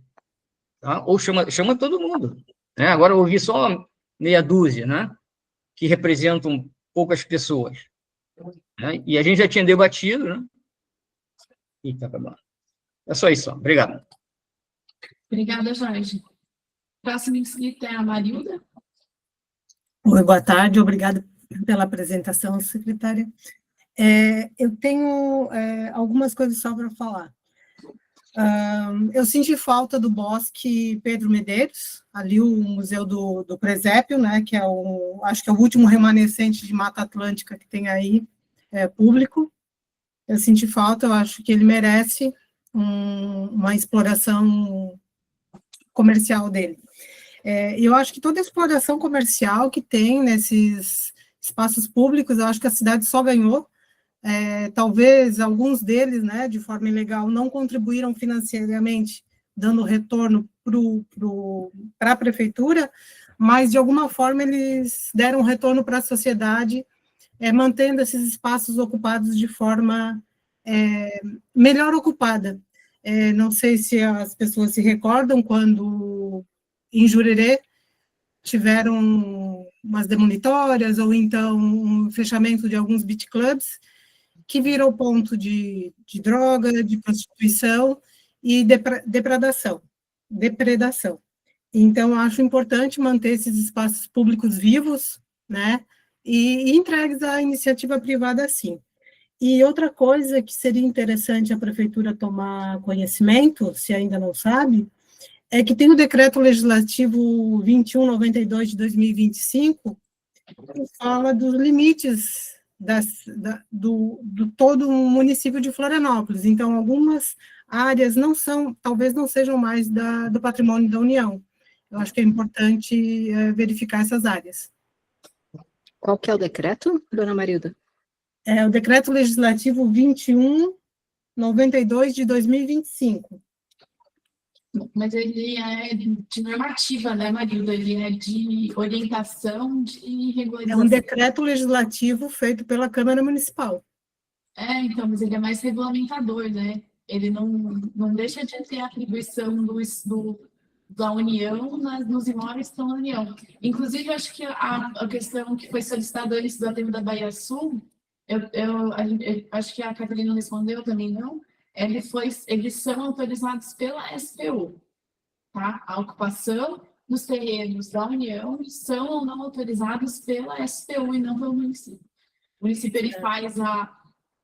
tá? Ou chama todo mundo, né? Agora ouvi só meia dúzia, né? Que representam poucas pessoas, né? E a gente já tinha debatido, né? E tá acabando. É só isso, obrigado. Obrigada, Jorge. Próxima inscrita é a Marilda. Oi, boa tarde, obrigada pela apresentação, secretária. Eu tenho algumas coisas só para falar. Eu senti falta do Bosque Pedro Medeiros, ali o Museu do Presépio, né, que acho que é o último remanescente de Mata Atlântica que tem aí, público. Eu senti falta, eu acho que ele merece uma exploração comercial dele. Eu acho que toda a exploração comercial que tem nesses espaços públicos, eu acho que a cidade só ganhou. Talvez alguns deles, né, de forma ilegal, não contribuíram financeiramente, dando retorno para a prefeitura, mas, de alguma forma, eles deram retorno para a sociedade, mantendo esses espaços ocupados de forma melhor ocupada. Não sei se as pessoas se recordam quando, em Jurerê, tiveram umas demolitórias, ou então um fechamento de alguns beach clubs, que virou ponto de droga, de prostituição e depredação. Então, acho importante manter esses espaços públicos vivos, né, e entregues à iniciativa privada, sim. E outra coisa que seria interessante a prefeitura tomar conhecimento, se ainda não sabe, é que tem o decreto legislativo 2192 de 2025, que fala dos limites do todo o município de Florianópolis. Então, algumas áreas talvez não sejam mais do patrimônio da União. Eu acho que é importante verificar essas áreas. Qual que é o decreto, dona Marilda? É o decreto legislativo 2192 de 2025. Mas ele é de normativa, né, Marilda? Ele é de orientação de regularização. É um decreto legislativo feito pela Câmara Municipal. Então, mas ele é mais regulamentador, né? Ele não deixa de ter a atribuição da União nos imóveis que estão na União. Inclusive, eu acho que a questão que foi solicitada antes do aterro da Bahia Sul, eu acho que a Catarina respondeu também, não? Eles são autorizados pela SPU, tá? A ocupação dos terrenos da União são ou não autorizados pela SPU e não pelo município. O município ele faz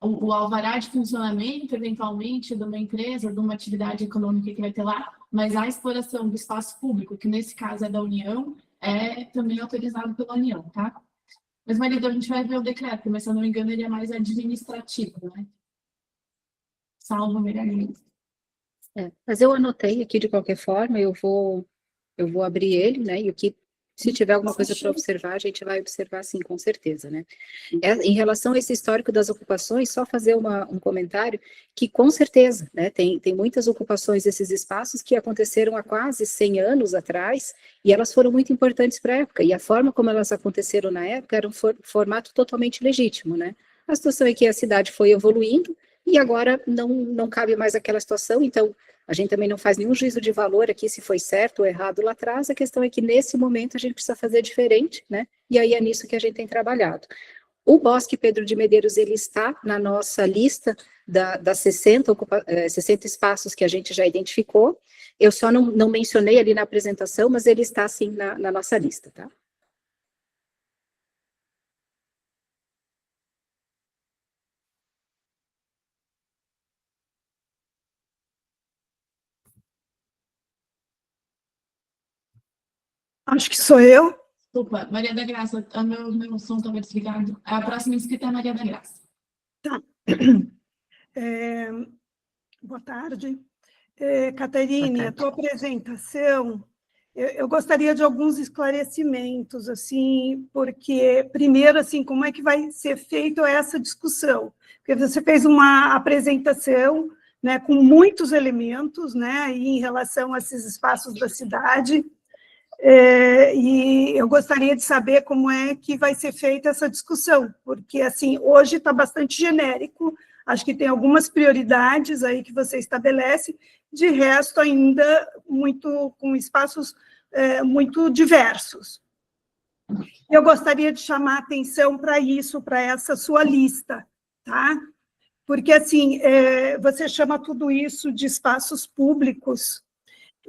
o alvará de funcionamento, eventualmente, de uma empresa, de uma atividade econômica que vai ter lá, mas a exploração do espaço público, que nesse caso é da União, é também autorizado pela União, tá? Mas, Marilda, a gente vai ver o decreto, mas, se eu não me engano, ele é mais administrativo, né? Salvo meramente. Mas eu anotei aqui de qualquer forma, eu vou abrir ele, né? E o que Se tiver alguma coisa para observar, a gente vai observar sim, com certeza, né? Em relação a esse histórico das ocupações, só fazer um comentário que, com certeza, né, tem muitas ocupações desses espaços que aconteceram há quase 100 anos atrás, e elas foram muito importantes para a época, e a forma como elas aconteceram na época era um formato totalmente legítimo, né? A situação é que a cidade foi evoluindo, e agora não cabe mais aquela situação, então a gente também não faz nenhum juízo de valor aqui se foi certo ou errado lá atrás, a questão é que nesse momento a gente precisa fazer diferente, né? E aí é nisso que a gente tem trabalhado. O Bosque Pedro de Medeiros, ele está na nossa lista das 60 espaços que a gente já identificou, eu só não mencionei ali na apresentação, mas ele está sim na nossa lista, tá? Acho que sou eu. Desculpa, Maria da Graça, meu som estava desligado. A próxima inscrita é a Maria da Graça. Tá. Boa tarde. Caterine, a tua apresentação, eu gostaria de alguns esclarecimentos, assim, porque, primeiro, assim, como é que vai ser feita essa discussão? Porque você fez uma apresentação, né, com muitos elementos, né, em relação a esses espaços da cidade, e eu gostaria de saber como é que vai ser feita essa discussão, porque, assim, hoje está bastante genérico, acho que tem algumas prioridades aí que você estabelece, de resto, ainda muito com espaços muito diversos. Eu gostaria de chamar a atenção para isso, para essa sua lista, tá? Porque, assim, você chama tudo isso de espaços públicos,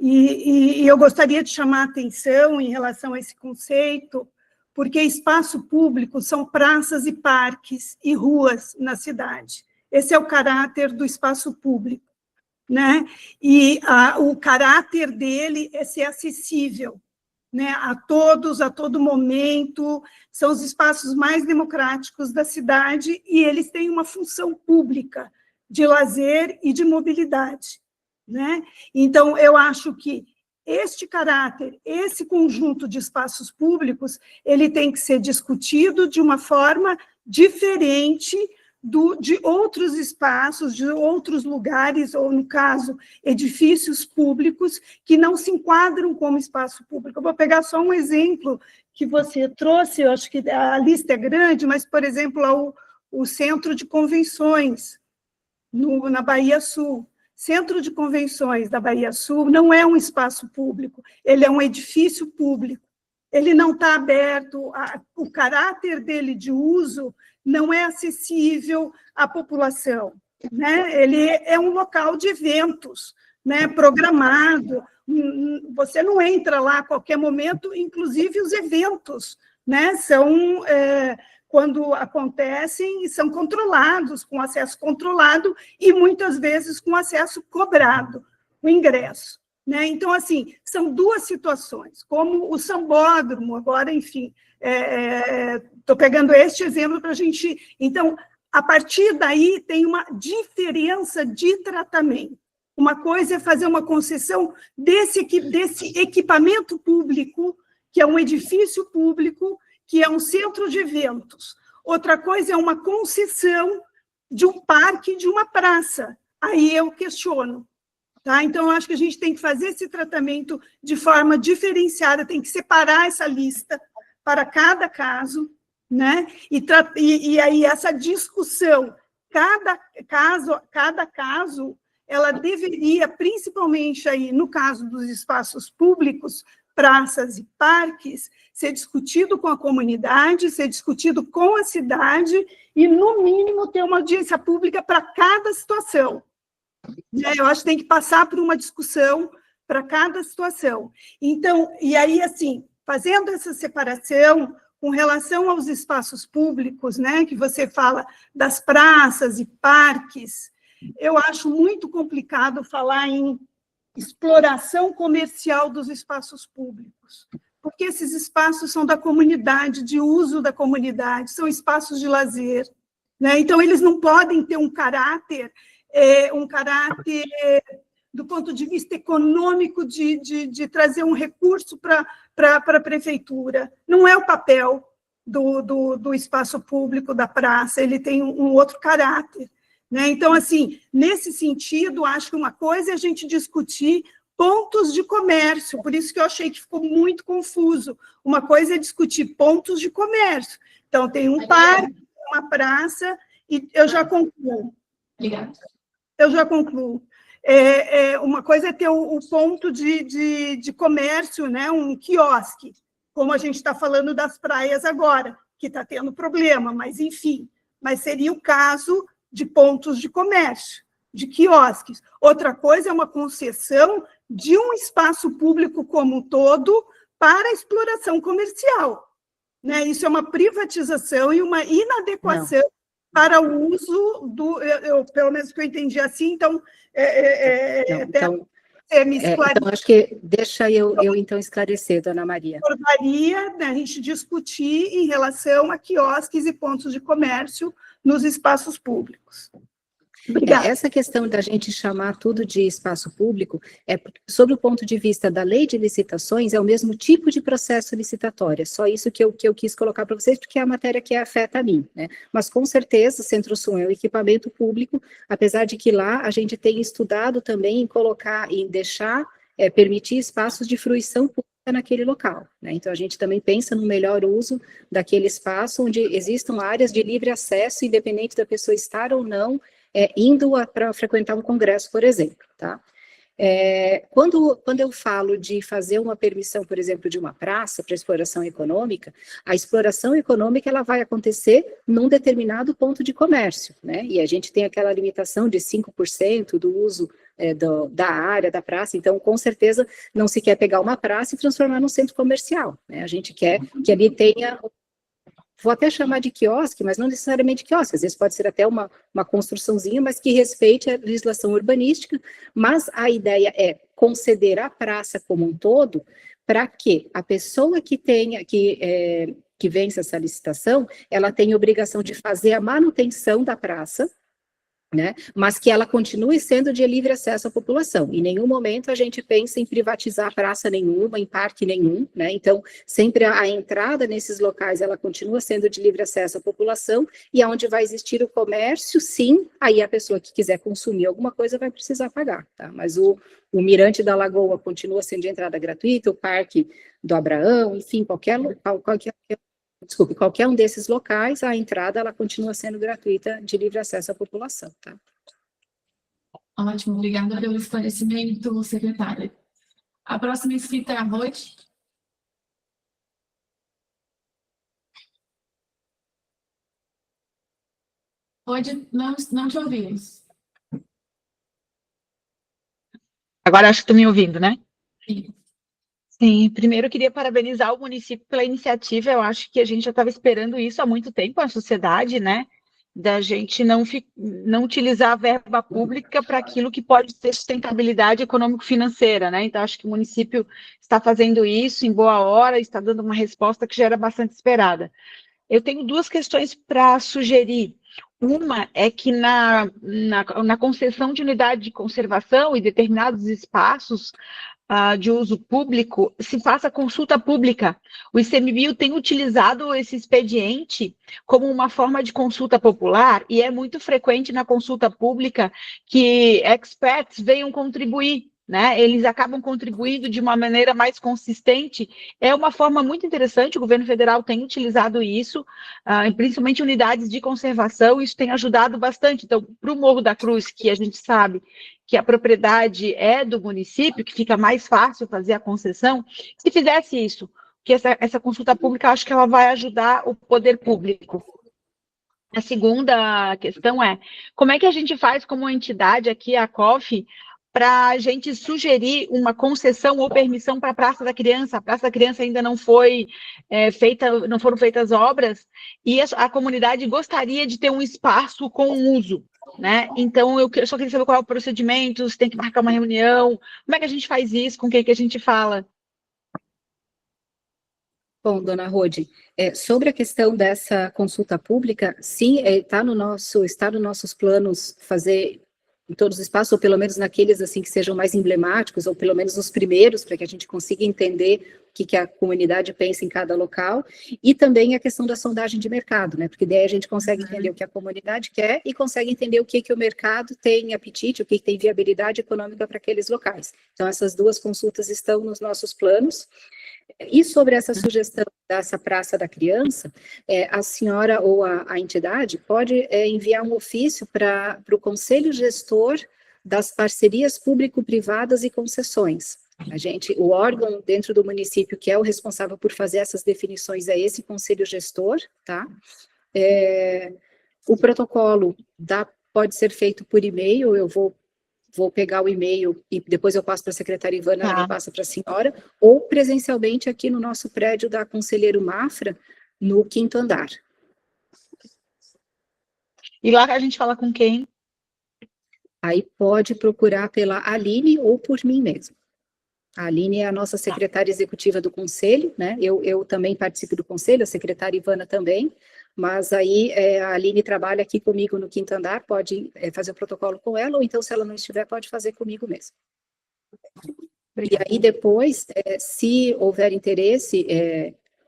e eu gostaria de chamar a atenção em relação a esse conceito, porque espaço público são praças e parques e ruas na cidade. Esse é o caráter do espaço público, né? E o caráter dele é ser acessível, né, a todos, a todo momento, são os espaços mais democráticos da cidade e eles têm uma função pública de lazer e de mobilidade, né? Então, eu acho que este caráter, esse conjunto de espaços públicos, ele tem que ser discutido de uma forma diferente de outros espaços, de outros lugares, ou, no caso, edifícios públicos que não se enquadram como espaço público. Eu vou pegar só um exemplo que você trouxe, eu acho que a lista é grande, mas, por exemplo, o Centro de Convenções, na Bahia Sul. Centro de Convenções da Bahia Sul não é um espaço público, ele é um edifício público. Ele não está aberto, o caráter dele de uso não é acessível à população, né? Ele é um local de eventos, né, programado, você não entra lá a qualquer momento, inclusive os eventos, né, são, quando acontecem, são controlados, com acesso controlado e muitas vezes com acesso cobrado, o ingresso, né? Então, assim, são duas situações, como o sambódromo, agora, enfim, estou pegando este exemplo para a gente... Então, a partir daí, tem uma diferença de tratamento. Uma coisa é fazer uma concessão desse equipamento público, que é um edifício público, que é um centro de eventos. Outra coisa é uma concessão de um parque, de uma praça. Aí eu questiono. Tá? Então, eu acho que a gente tem que fazer esse tratamento de forma diferenciada, tem que separar essa lista para cada caso, né? E aí essa discussão, cada caso, ela deveria, principalmente aí no caso dos espaços públicos, praças e parques, ser discutido com a comunidade, ser discutido com a cidade e, no mínimo, ter uma audiência pública para cada situação. Eu acho que tem que passar por uma discussão para cada situação. Então, e aí, assim, fazendo essa separação com relação aos espaços públicos, né, que você fala das praças e parques, eu acho muito complicado falar em exploração comercial dos espaços públicos, porque esses espaços são da comunidade, de uso da comunidade, são espaços de lazer, né? Então, eles não podem ter um caráter do ponto de vista econômico, de trazer um recurso para a prefeitura, não é o papel do espaço público, da praça, ele tem um outro caráter, né? Então, assim, nesse sentido, acho que uma coisa é a gente discutir pontos de comércio, por isso que eu achei que ficou muito confuso. Uma coisa é discutir pontos de comércio. Então, tem um parque, uma praça, e eu já concluo. Obrigada. Eu já concluo. Uma coisa é ter o ponto de comércio, né? Um quiosque, como a gente está falando das praias agora, que está tendo problema, mas, enfim, mas seria o caso de pontos de comércio, de quiosques. Outra coisa é uma concessão de um espaço público como um todo para a exploração comercial, né? Isso é uma privatização e uma inadequação para o uso pelo menos que eu entendi assim, então... Então, acho que deixa eu então esclarecer, dona Maria. Acordaria, né, a gente discutir em relação a quiosques e pontos de comércio nos espaços públicos. Obrigada. Essa questão da gente chamar tudo de espaço público, sob o ponto de vista da lei de licitações, é o mesmo tipo de processo licitatório, é só isso que eu quis colocar para vocês, porque é a matéria que afeta a mim, né? Mas, com certeza, o Centro-Sul é um equipamento público, apesar de que lá a gente tem estudado também em deixar, permitir espaços de fruição pública naquele local, né? Então, a gente também pensa no melhor uso daquele espaço onde existam áreas de livre acesso, independente da pessoa estar ou não indo para frequentar um congresso, por exemplo, tá? Quando eu falo de fazer uma permissão, por exemplo, de uma praça para exploração econômica, a exploração econômica ela vai acontecer num determinado ponto de comércio, né? E a gente tem aquela limitação de 5% do uso da área da praça, então, com certeza, não se quer pegar uma praça e transformar num centro comercial, né? A gente quer que ali tenha... Vou até chamar de quiosque, mas não necessariamente quiosque, às vezes pode ser até uma construçãozinha, mas que respeite a legislação urbanística, mas a ideia é conceder a praça como um todo, para que a pessoa que vence essa licitação, ela tenha obrigação de fazer a manutenção da praça, né, mas que ela continue sendo de livre acesso à população. Em nenhum momento a gente pensa em privatizar praça nenhuma, em parque nenhum, né, então sempre a entrada nesses locais, ela continua sendo de livre acesso à população, e onde vai existir o comércio, sim, aí a pessoa que quiser consumir alguma coisa vai precisar pagar, tá, mas o Mirante da Lagoa continua sendo de entrada gratuita, o Parque do Abraão, enfim, qualquer um desses locais, a entrada ela continua sendo gratuita, de livre acesso à população, tá? Ótimo, obrigada pelo esclarecimento, secretária. A próxima inscrita é a Rode. Rode, não te ouvimos. Agora acho que estão me ouvindo, né? Sim. Sim, primeiro eu queria parabenizar o município pela iniciativa, eu acho que a gente já estava esperando isso há muito tempo, a sociedade, né, da gente não utilizar a verba pública para aquilo que pode ter sustentabilidade econômico-financeira, né, então acho que o município está fazendo isso em boa hora, está dando uma resposta que já era bastante esperada. Eu tenho duas questões para sugerir. Uma é que na concessão de unidade de conservação e determinados espaços de uso público, se faça consulta pública. O ICMBio tem utilizado esse expediente como uma forma de consulta popular, e é muito frequente na consulta pública que experts venham contribuir, né? Eles acabam contribuindo de uma maneira mais consistente. É uma forma muito interessante, o governo federal tem utilizado isso, principalmente unidades de conservação, isso tem ajudado bastante. Então, para o Morro da Cruz, que a gente sabe que a propriedade é do município, que fica mais fácil fazer a concessão, se fizesse isso, que essa consulta pública, acho que ela vai ajudar o poder público. A segunda questão é, como é que a gente faz como entidade aqui, a COF, para a gente sugerir uma concessão ou permissão para a Praça da Criança? A Praça da Criança ainda não foi não foram feitas obras, e a comunidade gostaria de ter um espaço com uso, né? Então, eu só queria saber qual é o procedimento, se tem que marcar uma reunião, como é que a gente faz isso, com quem que a gente fala? Bom, dona Rode, sobre a questão dessa consulta pública, sim, está nos nossos planos fazer em todos os espaços, ou pelo menos naqueles assim que sejam mais emblemáticos, ou pelo menos os primeiros, para que a gente consiga entender que a comunidade pensa em cada local, e também a questão da sondagem de mercado, né? Porque daí a gente consegue entender o que a comunidade quer e consegue entender o que o mercado tem apetite, o que tem viabilidade econômica para aqueles locais. Então, essas duas consultas estão nos nossos planos. E sobre essa sugestão dessa Praça da Criança, a senhora ou a entidade pode enviar um ofício para o Conselho Gestor das Parcerias Público-Privadas e Concessões. O órgão dentro do município que é o responsável por fazer essas definições é esse Conselho Gestor, tá? O protocolo pode ser feito por e-mail, eu vou pegar o e-mail e depois eu passo para a secretária Ivana, ela passa para a senhora, ou presencialmente aqui no nosso prédio da Conselheiro Mafra, no 5º andar. E lá a gente fala com quem? Aí pode procurar pela Aline ou por mim mesmo. A Aline é a nossa secretária executiva do conselho, né? Eu também participo do conselho, a secretária Ivana também, mas aí a Aline trabalha aqui comigo no 5º andar, pode fazer o protocolo com ela, ou então, se ela não estiver, pode fazer comigo mesmo. Obrigada. E aí depois, se houver interesse,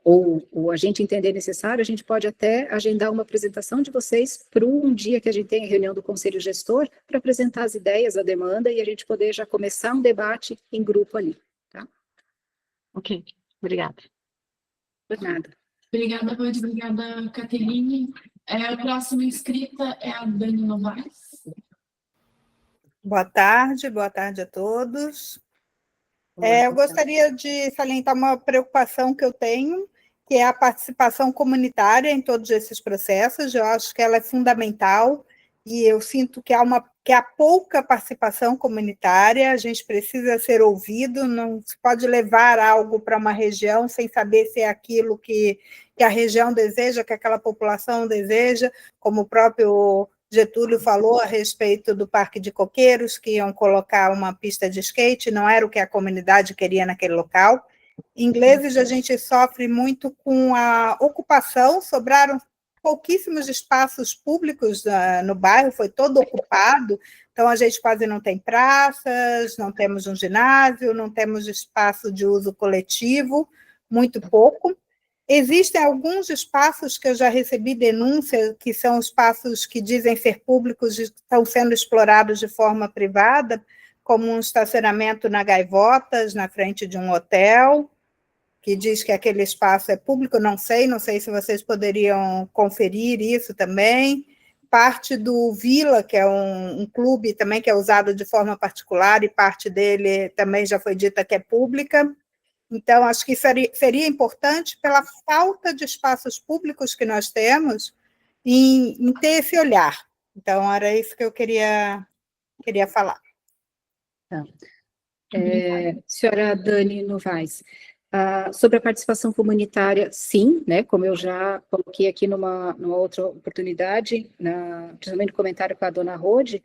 ou a gente entender necessário, a gente pode até agendar uma apresentação de vocês para um dia que a gente tem a reunião do Conselho Gestor, para apresentar as ideias, a demanda, e a gente poder já começar um debate em grupo ali, tá? Ok, obrigada. Por nada. Obrigada, Rose. Obrigada, Caterine. A próxima inscrita é a Dani Novaes. Boa tarde a todos. Eu gostaria de salientar uma preocupação que eu tenho, que é a participação comunitária em todos esses processos. Eu acho que ela é fundamental e eu sinto que há pouca participação comunitária, a gente precisa ser ouvido, não se pode levar algo para uma região sem saber se é aquilo que a região deseja, que aquela população deseja, como o próprio Getúlio falou a respeito do Parque de Coqueiros, que iam colocar uma pista de skate, não era o que a comunidade queria naquele local. Em Ingleses, a gente sofre muito com a ocupação, sobraram pouquíssimos espaços públicos no bairro, foi todo ocupado, então a gente quase não tem praças, não temos um ginásio, não temos espaço de uso coletivo, muito pouco. Existem alguns espaços que eu já recebi denúncia, que são espaços que dizem ser públicos e estão sendo explorados de forma privada, como um estacionamento na Gaivotas, na frente de um hotel, que diz que aquele espaço é público, não sei se vocês poderiam conferir isso também. Parte do Vila, que é um clube também que é usado de forma particular, e parte dele também já foi dita que é pública. Então, acho que seria importante, pela falta de espaços públicos que nós temos, em ter esse olhar. Então, era isso que eu queria falar. Tá. Senhora Dani Novaes, sobre a participação comunitária, sim, né, como eu já coloquei aqui numa outra oportunidade, principalmente no comentário com a dona Rode,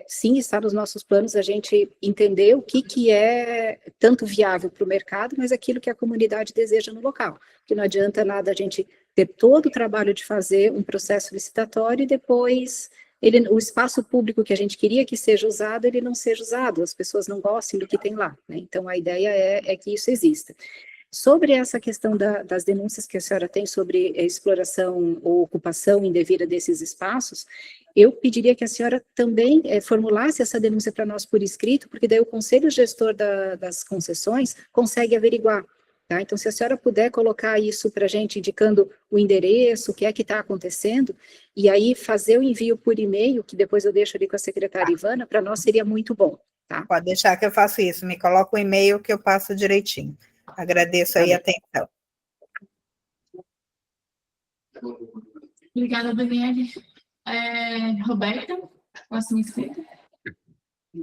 sim, está nos nossos planos a gente entender o que é tanto viável para o mercado, mas aquilo que a comunidade deseja no local, porque não adianta nada a gente ter todo o trabalho de fazer um processo licitatório e depois o espaço público que a gente queria que seja usado, ele não seja usado, as pessoas não gostem do que tem lá, né? Então a ideia é que isso exista. Sobre essa questão das denúncias que a senhora tem sobre a exploração ou ocupação indevida desses espaços, eu pediria que a senhora também formulasse essa denúncia para nós por escrito, porque daí o Conselho Gestor das Concessões consegue averiguar. Tá? Então, se a senhora puder colocar isso para a gente, indicando o endereço, o que é que está acontecendo, e aí fazer o envio por e-mail, que depois eu deixo ali com a secretária Ivana, para nós seria muito bom. Tá? Pode deixar que eu faço isso, me coloca o e-mail que eu passo direitinho. Agradeço aí a atenção. Obrigada, Daniele. Roberta, próxima inscrita.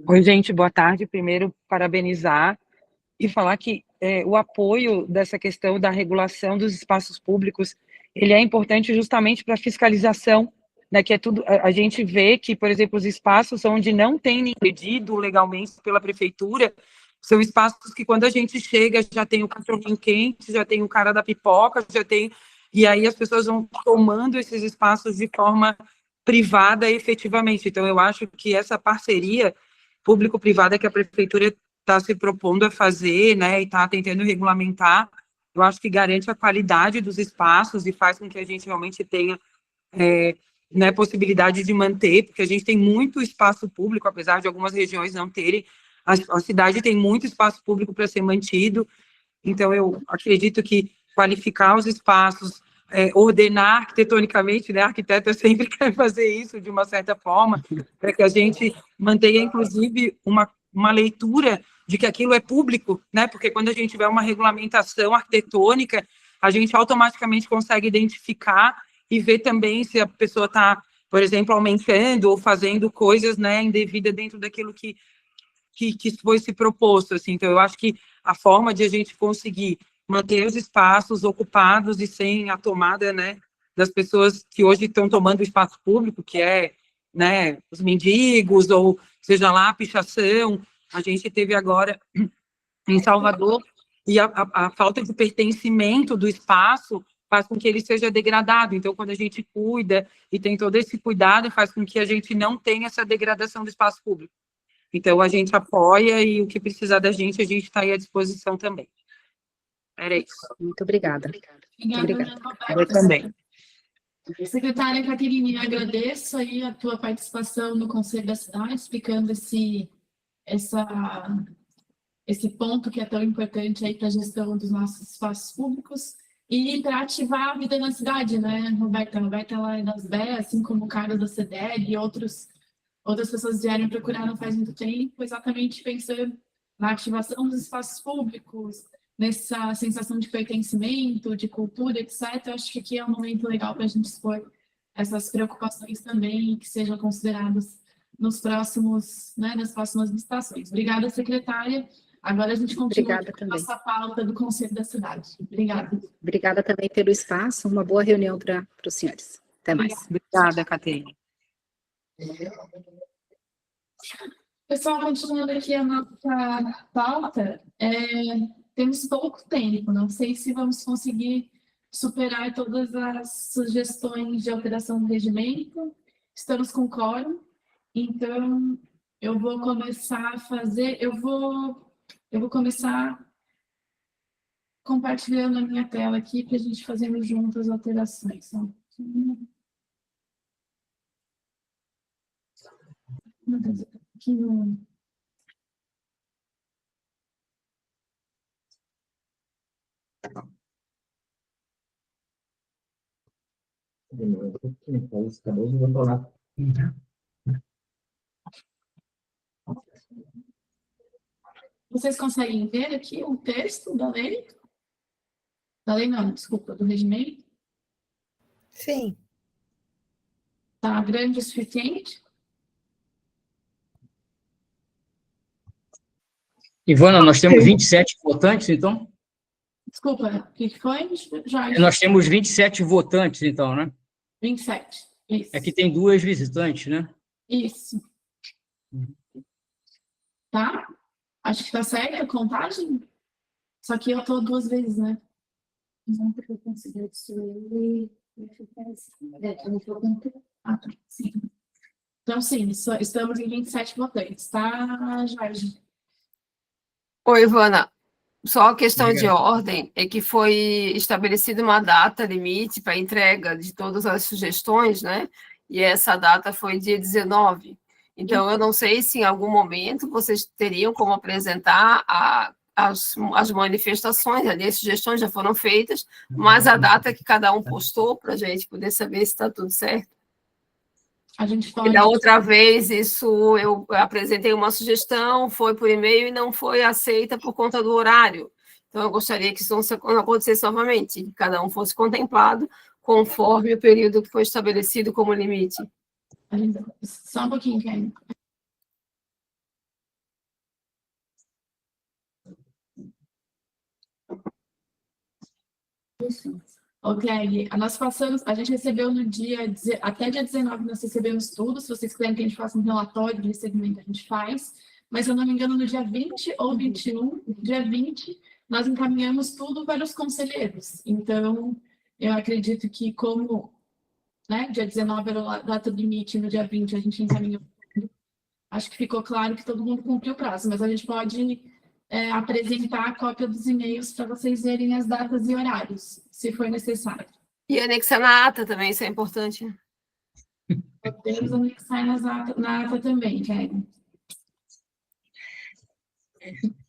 Oi, gente, boa tarde. Primeiro, parabenizar e falar que o apoio dessa questão da regulação dos espaços públicos, ele é importante justamente para a fiscalização, né, que é tudo, a gente vê que, por exemplo, os espaços onde não tem ninguém pedido legalmente pela prefeitura, são espaços que quando a gente chega já tem o cachorrinho quente, já tem o cara da pipoca, e aí as pessoas vão tomando esses espaços de forma privada efetivamente. Então, eu acho que essa parceria público-privada que a prefeitura está se propondo a fazer, né, e está tentando regulamentar, eu acho que garante a qualidade dos espaços e faz com que a gente realmente tenha né, possibilidade de manter, porque a gente tem muito espaço público, apesar de algumas regiões não terem, a cidade tem muito espaço público para ser mantido, então eu acredito que qualificar os espaços, ordenar arquitetonicamente, né, arquiteto sempre quer fazer isso de uma certa forma, para que a gente mantenha, inclusive, uma leitura de que aquilo é público, né, porque quando a gente tiver uma regulamentação arquitetônica, a gente automaticamente consegue identificar e ver também se a pessoa está, por exemplo, aumentando ou fazendo coisas, né, indevidas dentro daquilo que foi se proposto, assim. Então, eu acho que a forma de a gente conseguir manter os espaços ocupados e sem a tomada, né, das pessoas que hoje estão tomando o espaço público, que é, né, os mendigos, ou seja lá, a pichação. A gente teve agora em Salvador, e a falta de pertencimento do espaço faz com que ele seja degradado. Então, quando a gente cuida e tem todo esse cuidado, faz com que a gente não tenha essa degradação do espaço público. Então, a gente apoia e o que precisar da gente, a gente está aí à disposição também. Era isso. Muito obrigada. Obrigada, Eu também. Secretária Caterine, eu agradeço aí a tua participação no Conselho da Cidade, explicando esse ponto que é tão importante aí para a gestão dos nossos espaços públicos e para ativar a vida na cidade, né, Roberta? Roberta lá é das BEA, assim como o Carlos da CDL e outras pessoas vieram procurar não faz muito tempo, exatamente pensando na ativação dos espaços públicos, nessa sensação de pertencimento, de cultura, etc. Eu acho que aqui é um momento legal para a gente expor essas preocupações também, que sejam consideradas nos próximos, né, nas próximas licitações. Obrigada, secretária. Agora a gente continua com a nossa pauta do Conselho da Cidade. Obrigada. Obrigada também pelo espaço. Uma boa reunião para os senhores. Até mais. Obrigada, Caterine. Pessoal, continuando aqui a nossa pauta, temos pouco tempo, não sei se vamos conseguir superar todas as sugestões de alteração do regimento. Estamos com quórum, então eu vou começar a fazer, eu vou começar compartilhando a minha tela aqui para a gente fazendo juntas as alterações. Aqui no... Vocês conseguem ver aqui o texto da lei? Da lei não, desculpa, do regimento? Sim. Está grande o suficiente? Ivana, nós temos 27 votantes, então? Desculpa, o que foi, Jorge? Nós temos 27 votantes, então, né? 27, isso. Aqui tem 2 visitantes, né? Isso. Tá? Acho que está certa a contagem? Só que eu estou 2 vezes, né? Não, porque eu considero isso ele... Ah, tá. Sim. Então, sim, estamos em 27 votantes, tá, Jorge? Oi, Ivana. Só a questão de ordem é que foi estabelecida uma data limite para entrega de todas as sugestões, né? E essa data foi dia 19. Então, eu não sei se em algum momento vocês teriam como apresentar as manifestações, ali as sugestões já foram feitas, mas a data que cada um postou para a gente poder saber se está tudo certo. A gente pode... E da outra vez, isso eu apresentei uma sugestão, foi por e-mail e não foi aceita por conta do horário. Então, eu gostaria que isso não acontecesse novamente, que cada um fosse contemplado conforme o período que foi estabelecido como limite. Só um pouquinho, Karen. Ok, nós passamos, a gente recebeu no até dia 19 nós recebemos tudo, se vocês quiserem que a gente faça um relatório de recebimento, a gente faz, mas se eu não me engano, no dia 20 ou 21, dia 20, nós encaminhamos tudo para os conselheiros, então eu acredito que como, né, dia 19 era a data limite, no dia 20 a gente encaminhou tudo, acho que ficou claro que todo mundo cumpriu o prazo, mas a gente pode apresentar a cópia dos e-mails para vocês verem as datas e horários, se for necessário. E anexar na ata também, isso é importante. Podemos anexar na ata também, Karen.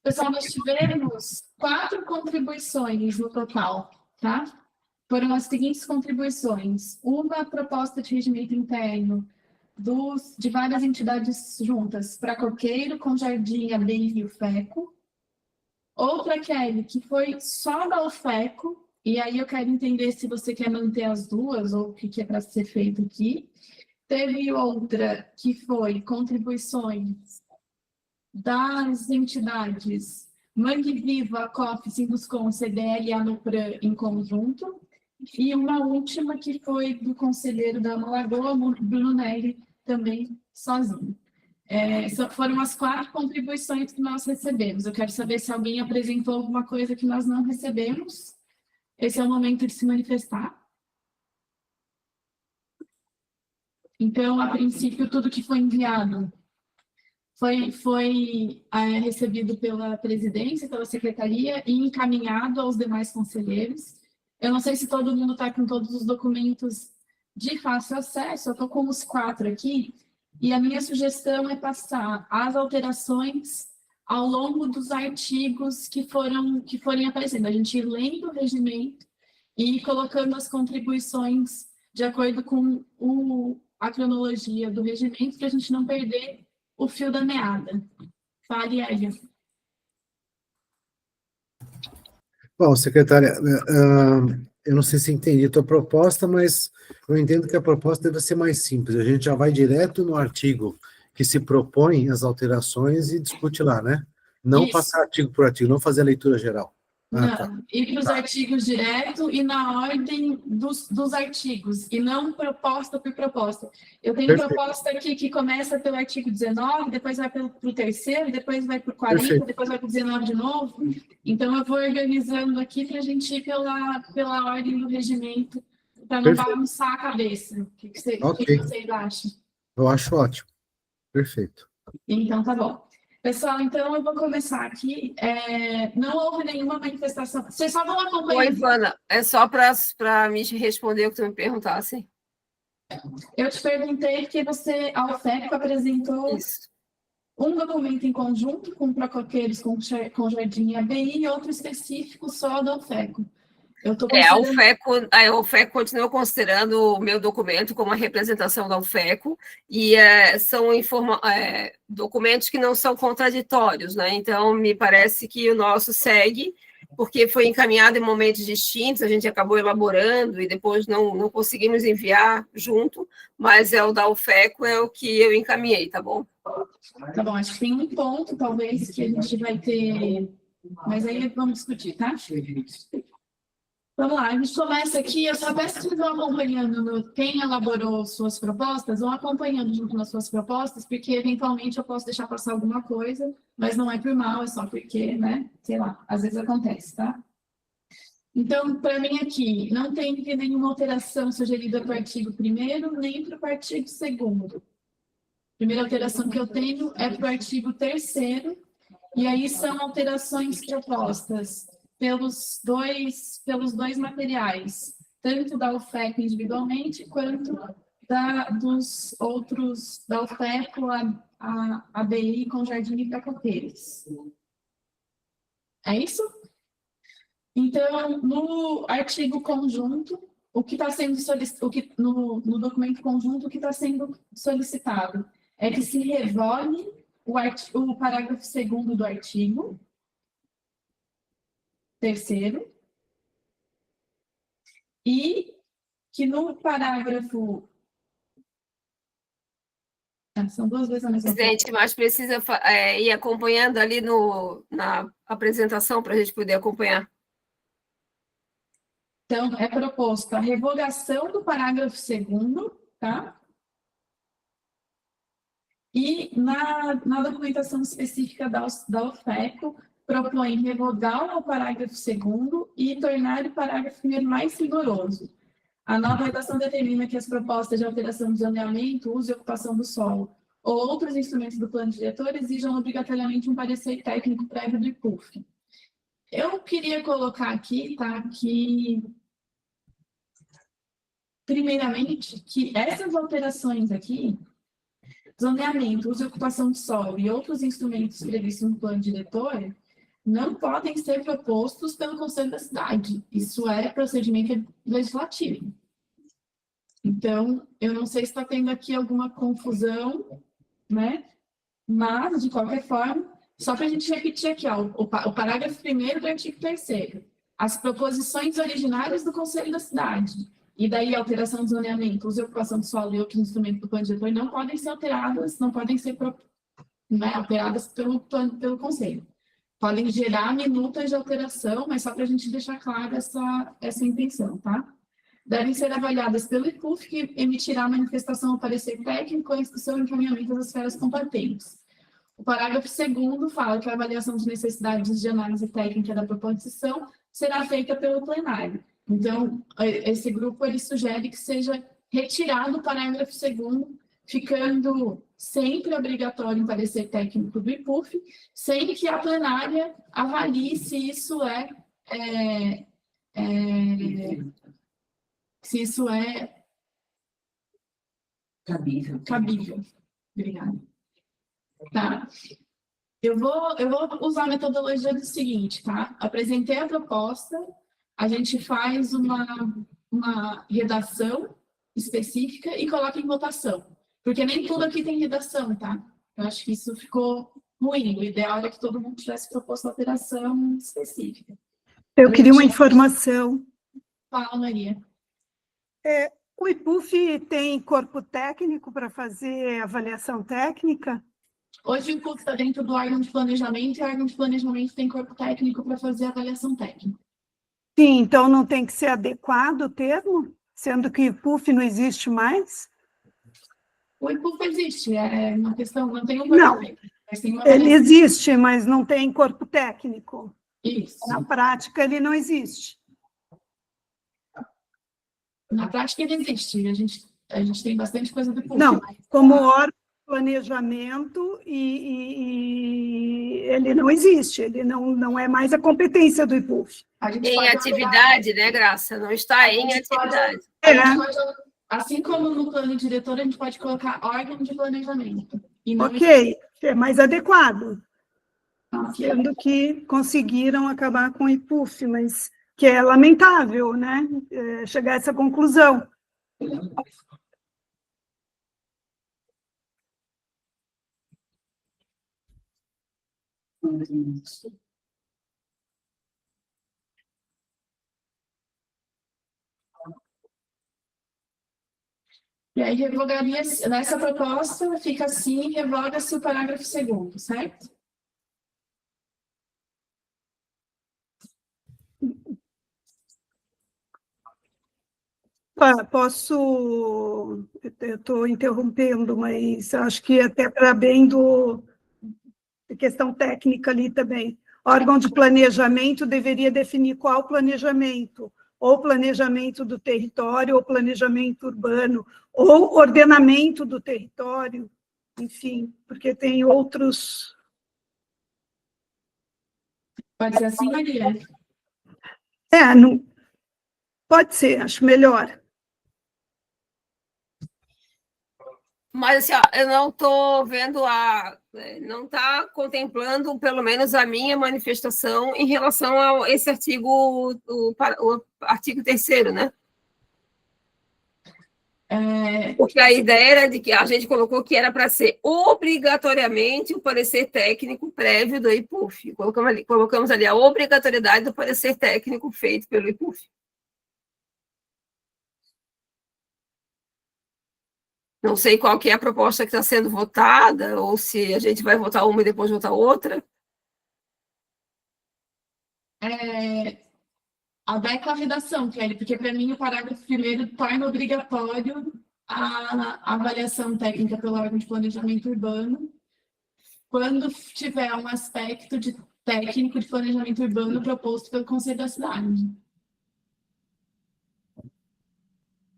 Pessoal, nós tivemos 4 contribuições no total, tá? Foram as seguintes contribuições. Uma proposta de regimento interno de várias entidades juntas, para Coqueiro, Conjardim, ABI e UFECO. Outra, Kelly, que foi só da UFECO, e aí eu quero entender se você quer manter as duas ou o que é para ser feito aqui. Teve outra que foi contribuições das entidades Mangue Viva, COF, Sinduscom, CDL e Anupran em conjunto. E uma última que foi do conselheiro da Lagoa, Bruno Neri, também sozinho. Foram as 4 contribuições que nós recebemos. Eu quero saber se alguém apresentou alguma coisa que nós não recebemos. Esse é o momento de se manifestar. Então, a princípio, tudo que foi enviado foi recebido pela presidência, pela secretaria e encaminhado aos demais conselheiros. Eu não sei se todo mundo está com todos os documentos de fácil acesso, eu estou com os 4 aqui, e a minha sugestão é passar as alterações ao longo dos artigos que forem aparecendo. A gente ir lendo o regimento e colocando as contribuições de acordo com a cronologia do regimento, para a gente não perder o fio da meada. Fale aí. Bom, secretária, eu não sei se entendi a tua proposta, mas eu entendo que a proposta deve ser mais simples. A gente já vai direto no artigo que se propõe as alterações e discute lá, né? Não Isso. passar artigo por artigo, não fazer a leitura geral. Não, Tá. ir para os artigos direto e na ordem dos artigos, e não proposta por proposta. Eu tenho Perfeito. proposta aqui que começa pelo artigo 19, depois vai para o 3º, depois vai para o 40, Perfeito. depois vai para o 19 de novo. Então, eu vou organizando aqui para a gente ir pela ordem do regimento, para não Perfeito. bagunçar a cabeça. O que Ok. vocês acham? Eu acho ótimo. Perfeito. Então, tá bom. Pessoal, então eu vou começar aqui. Não houve nenhuma manifestação. Vocês só vão acompanhar. Oi, Ivana, é só para me responder o que tu me perguntasse. Eu te perguntei que a UFECO apresentou Isso. um documento em conjunto com Procoqueiros, com Jardim e ABI, e outro específico só da UFECO. A UFECO continua considerando o meu documento como a representação da UFECO, e são documentos que não são contraditórios, né? Então, me parece que o nosso segue, porque foi encaminhado em momentos distintos, a gente acabou elaborando e depois não conseguimos enviar junto, mas o da UFECO é o que eu encaminhei, tá bom? Tá bom, acho que tem um ponto, talvez, que a gente vai ter, mas aí vamos discutir, tá? Vamos lá, a gente começa aqui, eu só peço que vocês vão acompanhando quem elaborou suas propostas, vão acompanhando junto nas suas propostas, porque eventualmente eu posso deixar passar alguma coisa, mas não é por mal, é só porque, né, sei lá, às vezes acontece, tá? Então, para mim aqui, não tem nenhuma alteração sugerida para o artigo 1º, nem para o artigo 2º. A primeira alteração que eu tenho é para o artigo 3º, e aí são alterações propostas pelos dois materiais, tanto da UFECO individualmente, quanto dos outros, da UFECO, a ABI, com Jardim e Procoqueiros. É isso? Então, no artigo conjunto, o que está sendo solicitado, no documento conjunto, o que está sendo solicitado é que se revogue o parágrafo 2º do artigo 3º, e que no parágrafo... são 2 vezes a mesma coisa. Presidente, mas precisa ir acompanhando ali na apresentação para a gente poder acompanhar. Então, é proposto a revogação do parágrafo 2º, tá? E na documentação específica da UFECO, propõe revogar o parágrafo 2º e tornar o parágrafo 1º mais rigoroso. A nova redação determina que as propostas de alteração de zoneamento, uso e ocupação do solo ou outros instrumentos do plano diretor exijam obrigatoriamente um parecer técnico prévio do IPUF. Eu queria colocar aqui, tá, que, primeiramente, que essas alterações aqui, zoneamento, uso e ocupação de solo e outros instrumentos previstos no plano diretor, não podem ser propostos pelo Conselho da Cidade. Isso é procedimento legislativo. Então, eu não sei se está tendo aqui alguma confusão, né? Mas, de qualquer forma, só para a gente repetir aqui, ó, o parágrafo 1º do artigo 3º. As proposições originárias do Conselho da Cidade, e daí a alteração do zoneamento, uso e ocupação de solo e outros instrumentos do plano diretor não podem ser alteradas, não podem ser, né, alteradas pelo Conselho. Podem gerar minutas de alteração, mas só para a gente deixar clara essa intenção, tá? Devem ser avaliadas pelo IPUF, que emitirá a manifestação ao parecer técnico e instrução e encaminhamento das esferas competentes. O parágrafo 2º fala que a avaliação de necessidades de análise técnica da proposição será feita pelo plenário. Então, esse grupo ele sugere que seja retirado o parágrafo 2º, ficando sempre obrigatório um parecer técnico do IPUF, sem que a plenária avalie se isso é cabível. Obrigada. Tá. Eu vou usar a metodologia do seguinte, tá? Apresentei a proposta, a gente faz uma redação específica e coloca em votação. Porque nem tudo aqui tem redação, tá? Eu acho que isso ficou ruim. O ideal era que todo mundo tivesse proposto alteração específica. Eu queria uma informação. Fala, Maria. O IPUF tem corpo técnico para fazer avaliação técnica? Hoje o IPUF está dentro do órgão de planejamento e o órgão de planejamento tem corpo técnico para fazer avaliação técnica. Sim, então não tem que ser adequado o termo, sendo que o IPUF não existe mais? O IPUF existe, é uma questão, não tem um Não, mas tem uma ele avaliação. existe, mas não tem corpo técnico. Isso. Na prática, ele não existe. Na prática ele existe, a gente tem bastante coisa do IPUF. Não, como órgão de planejamento, e ele não existe, ele não é mais a competência do IPUF. Em atividade, né, Graça? Não está em atividade. Assim como no plano diretor, a gente pode colocar órgão de planejamento. Ok, é mais adequado. Sendo que conseguiram acabar com o IPUF, mas que é lamentável, né? Chegar a essa conclusão. E aí, revogaria, nessa proposta, fica assim, revoga-se o parágrafo 2º, certo? Posso... Eu estou interrompendo, mas acho que até para bem da questão técnica ali também. Órgão de planejamento deveria definir qual planejamento, ou planejamento do território, ou planejamento urbano, ou ordenamento do território, enfim, porque tem outros... Pode ser assim, Maria? Não... Pode ser, acho melhor. Mas assim, ó, eu não estou vendo não está contemplando, pelo menos, a minha manifestação em relação a esse artigo, o artigo 3º, né? Porque a ideia era de que a gente colocou que era para ser obrigatoriamente o parecer técnico prévio do IPUF. Colocamos ali a obrigatoriedade do parecer técnico feito pelo IPUF. Não sei qual que é a proposta que está sendo votada, ou se a gente vai votar uma e depois votar outra. Adequa a redação, Kelly, porque para mim o parágrafo 1º torna obrigatório a avaliação técnica pelo órgão de planejamento urbano quando tiver um aspecto técnico de planejamento urbano proposto pelo Conselho da Cidade.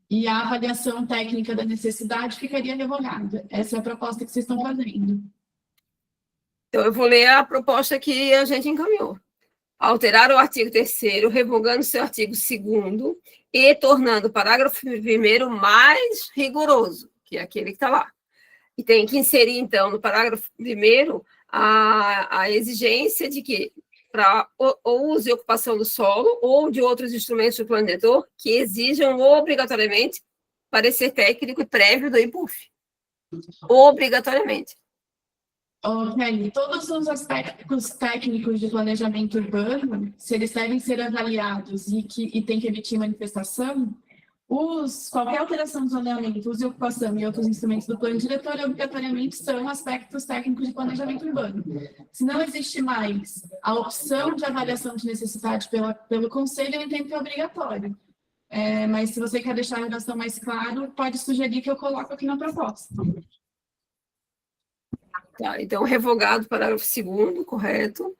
e a avaliação técnica da necessidade ficaria revogada. Essa é a proposta que vocês estão fazendo. Então, eu vou ler a proposta que a gente encaminhou. Alterar o artigo 3º, revogando seu artigo 2º e tornando o parágrafo 1º mais rigoroso, que é aquele que está lá. E tem que inserir, então, no parágrafo 1º, a exigência de que, para o uso e ocupação do solo ou de outros instrumentos do plano diretor, que exijam obrigatoriamente parecer técnico e prévio do IPUF. Obrigatoriamente. Kelly, todos os aspectos técnicos de planejamento urbano, se eles devem ser avaliados e tem que emitir manifestação, qualquer alteração do zoneamento, uso e ocupação e outros instrumentos do plano diretor, obrigatoriamente são aspectos técnicos de planejamento urbano. Se não existe mais a opção de avaliação de necessidade pelo Conselho, eu entendo que é obrigatório. Mas se você quer deixar a redação mais clara, pode sugerir que eu coloque aqui na proposta. Tá, então, revogado o parágrafo 2º, correto.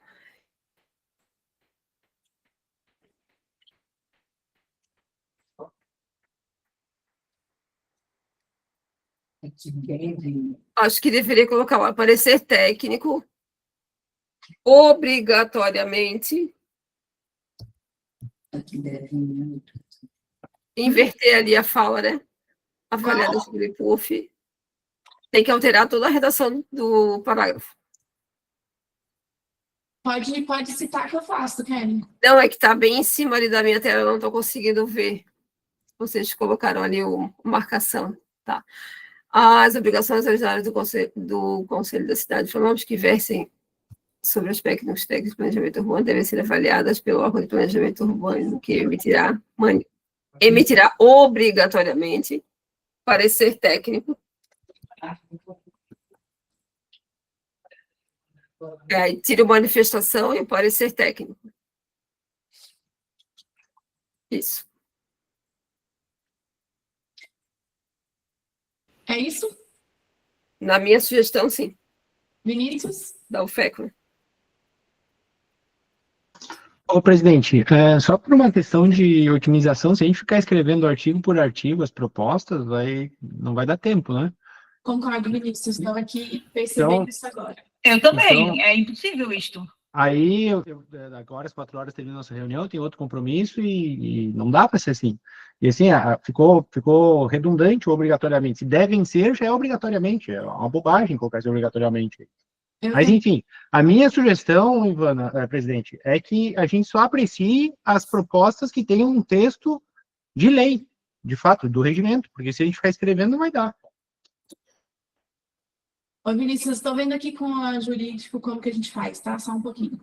Acho que deveria colocar o parecer técnico, obrigatoriamente. Inverter ali a fala, né? Avaliada sobre o IPUF. Tem que alterar toda a redação do parágrafo. Pode citar que eu faço, Kelly. Não, é que está bem em cima ali da minha tela, eu não estou conseguindo ver. Vocês colocaram ali a marcação. Tá. As obrigações ordinárias do Conselho da Cidade Flamante que versem sobre aspectos técnicos de planejamento urbano devem ser avaliadas pelo órgão de planejamento urbano, que emitirá obrigatoriamente parecer técnico. Aí tira manifestação e o parecer técnico. Isso. É isso? Na minha sugestão, sim. Vinícius? Da UFECLA. Ô, presidente, só por uma questão de otimização, se a gente ficar escrevendo artigo por artigo as propostas, não vai dar tempo, né? Concordo, Vinícius. Estou aqui percebendo isso agora. Eu também, é impossível isto. Aí, agora às 4 horas teve nossa reunião, tem outro compromisso e não dá para ser assim. E assim, ficou redundante obrigatoriamente. Se devem ser, já é obrigatoriamente. É uma bobagem colocar isso obrigatoriamente. Mas, enfim, a minha sugestão, Ivana, presidente, é que a gente só aprecie as propostas que tenham um texto de lei, de fato, do regimento, porque se a gente ficar escrevendo, não vai dar. Ô, Vinícius, estou vendo aqui com a jurídico como que a gente faz, tá? Só um pouquinho.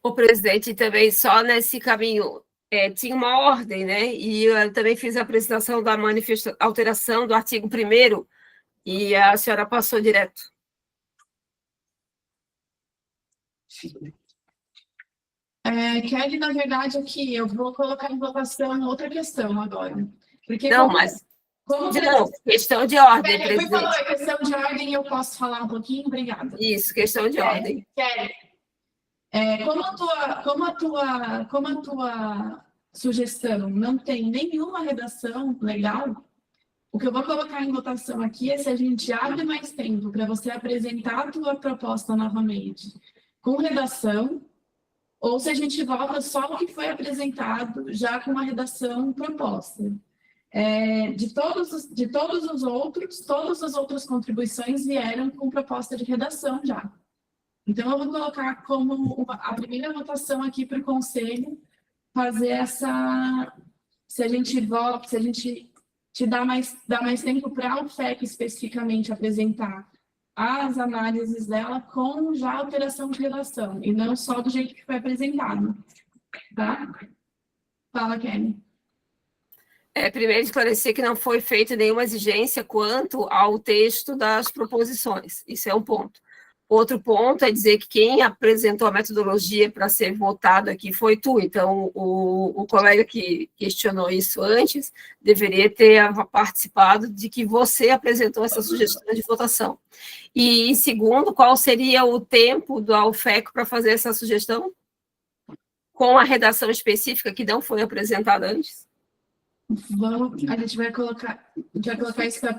O presidente também, só nesse caminho, tinha uma ordem, né? E eu também fiz a apresentação da alteração do artigo 1º, e a senhora passou direto. Kelly, na verdade, aqui, eu vou colocar em votação outra questão agora. Porque não, mas... De novo, questão de ordem, presidente. Falou, é questão de ordem, eu posso falar um pouquinho? Obrigada. Isso, questão de ordem. Kelly, como a tua sugestão não tem nenhuma redação legal, o que eu vou colocar em votação aqui é se a gente abre mais tempo para você apresentar a tua proposta novamente com redação, ou se a gente volta só o que foi apresentado já com uma redação proposta. De todos os outros, todas as outras contribuições vieram com proposta de redação já. Então, eu vou colocar como a primeira votação aqui para o Conselho fazer essa... Se a gente dá mais tempo para a UFEC especificamente apresentar as análises dela com já alteração de redação, e não só do jeito que foi apresentado. Tá? Fala, Kelly. Primeiro, esclarecer que não foi feita nenhuma exigência quanto ao texto das proposições. Isso é um ponto. Outro ponto é dizer que quem apresentou a metodologia para ser votado aqui foi tu. Então, o colega que questionou isso antes deveria ter participado de que você apresentou essa sugestão de votação. E, segundo, qual seria o tempo do UFEC para fazer essa sugestão? Com a redação específica que não foi apresentada antes? A gente vai colocar isso para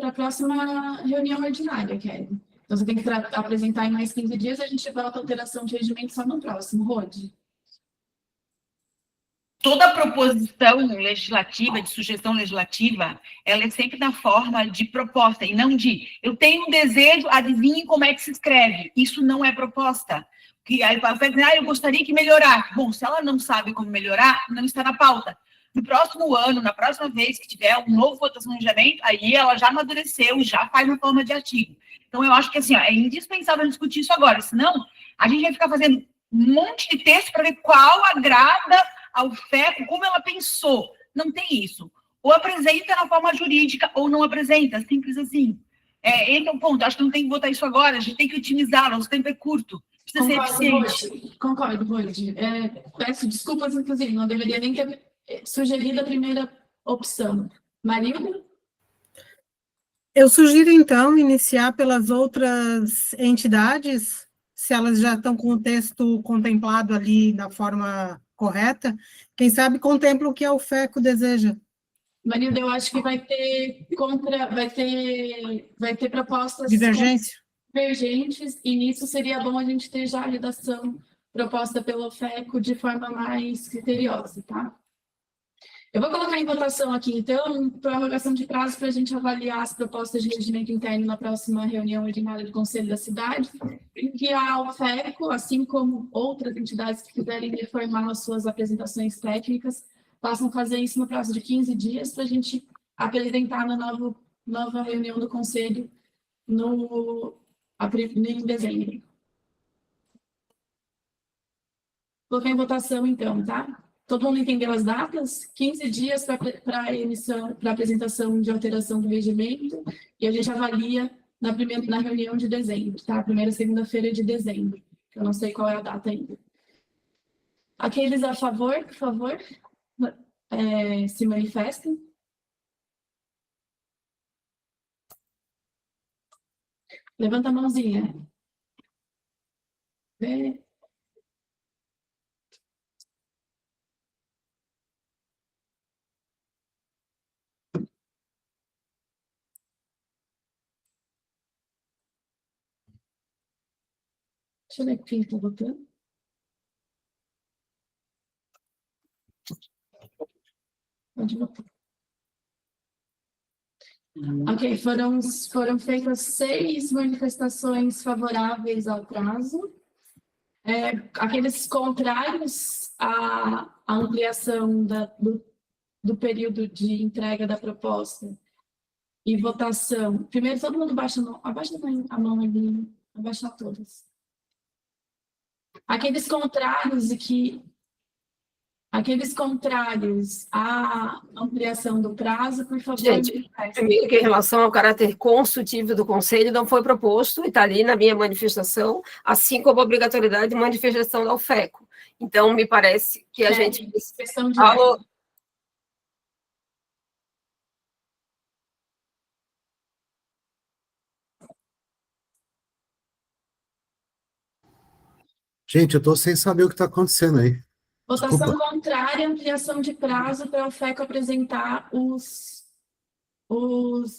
a próxima reunião ordinária, Kelly. Então, você tem que apresentar em mais 15 dias, a gente volta a alteração de regimento só no próximo. Rode. Toda proposição legislativa, de sugestão legislativa, ela é sempre na forma de proposta, e não de, eu tenho um desejo, adivinhe como é que se escreve. Isso não é proposta. Que aí vai dizer, eu gostaria que melhorar. Bom, se ela não sabe como melhorar, não está na pauta. No próximo ano, na próxima vez que tiver um novo votação de regimento, aí ela já amadureceu, já faz na forma de artigo. Então, eu acho que assim, é indispensável discutir isso agora, senão a gente vai ficar fazendo um monte de texto para ver qual agrada ao FEC, como ela pensou. Não tem isso. Ou apresenta na forma jurídica, ou não apresenta, simples assim. Esse é o ponto. Acho que não tem que votar isso agora, a gente tem que otimizar, nosso tempo é curto. Precisa ser eficiente. Concordo, Rode. Peço desculpas, inclusive, não deveria nem ter sugerido a primeira opção. Marilda? Eu sugiro, então, iniciar pelas outras entidades, se elas já estão com o texto contemplado ali da forma correta, quem sabe contempla o que a UFEC deseja. Marilda, eu acho que vai ter propostas divergentes, e nisso seria bom a gente ter já a redação proposta pelo FECO de forma mais criteriosa, tá? Eu vou colocar em votação aqui, então, prorrogação de prazo para a gente avaliar as propostas de regimento interno na próxima reunião ordinária do Conselho da Cidade, e que a UFECO, assim como outras entidades que quiserem reformar as suas apresentações técnicas, possam fazer isso no prazo de 15 dias para a gente apresentar na nova reunião do Conselho em dezembro. Coloquei em votação, então, tá? Todo mundo entendeu as datas? 15 dias para apresentação de alteração do regimento, e a gente avalia na reunião de dezembro, tá? Primeira segunda-feira de dezembro. Eu não sei qual é a data ainda. Aqueles a favor, por favor, se manifestem. Levanta a mãozinha. Deixa eu ver quem está votando. Pode votar. Ok, foram feitas 6 manifestações favoráveis ao prazo. Aqueles contrários à ampliação do período de entrega da proposta e votação. Primeiro, todo mundo abaixa a mão ali, abaixa todas. Aqueles contrários à ampliação do prazo, por favor. Gente, primeiro que em relação ao caráter consultivo do Conselho, não foi proposto, e está ali na minha manifestação, assim como a obrigatoriedade de manifestação da UFECO. Então, me parece que a gente... Questão de... Gente, eu estou sem saber o que está acontecendo aí. Votação Desculpa. contrária à ampliação de prazo para a UFECO apresentar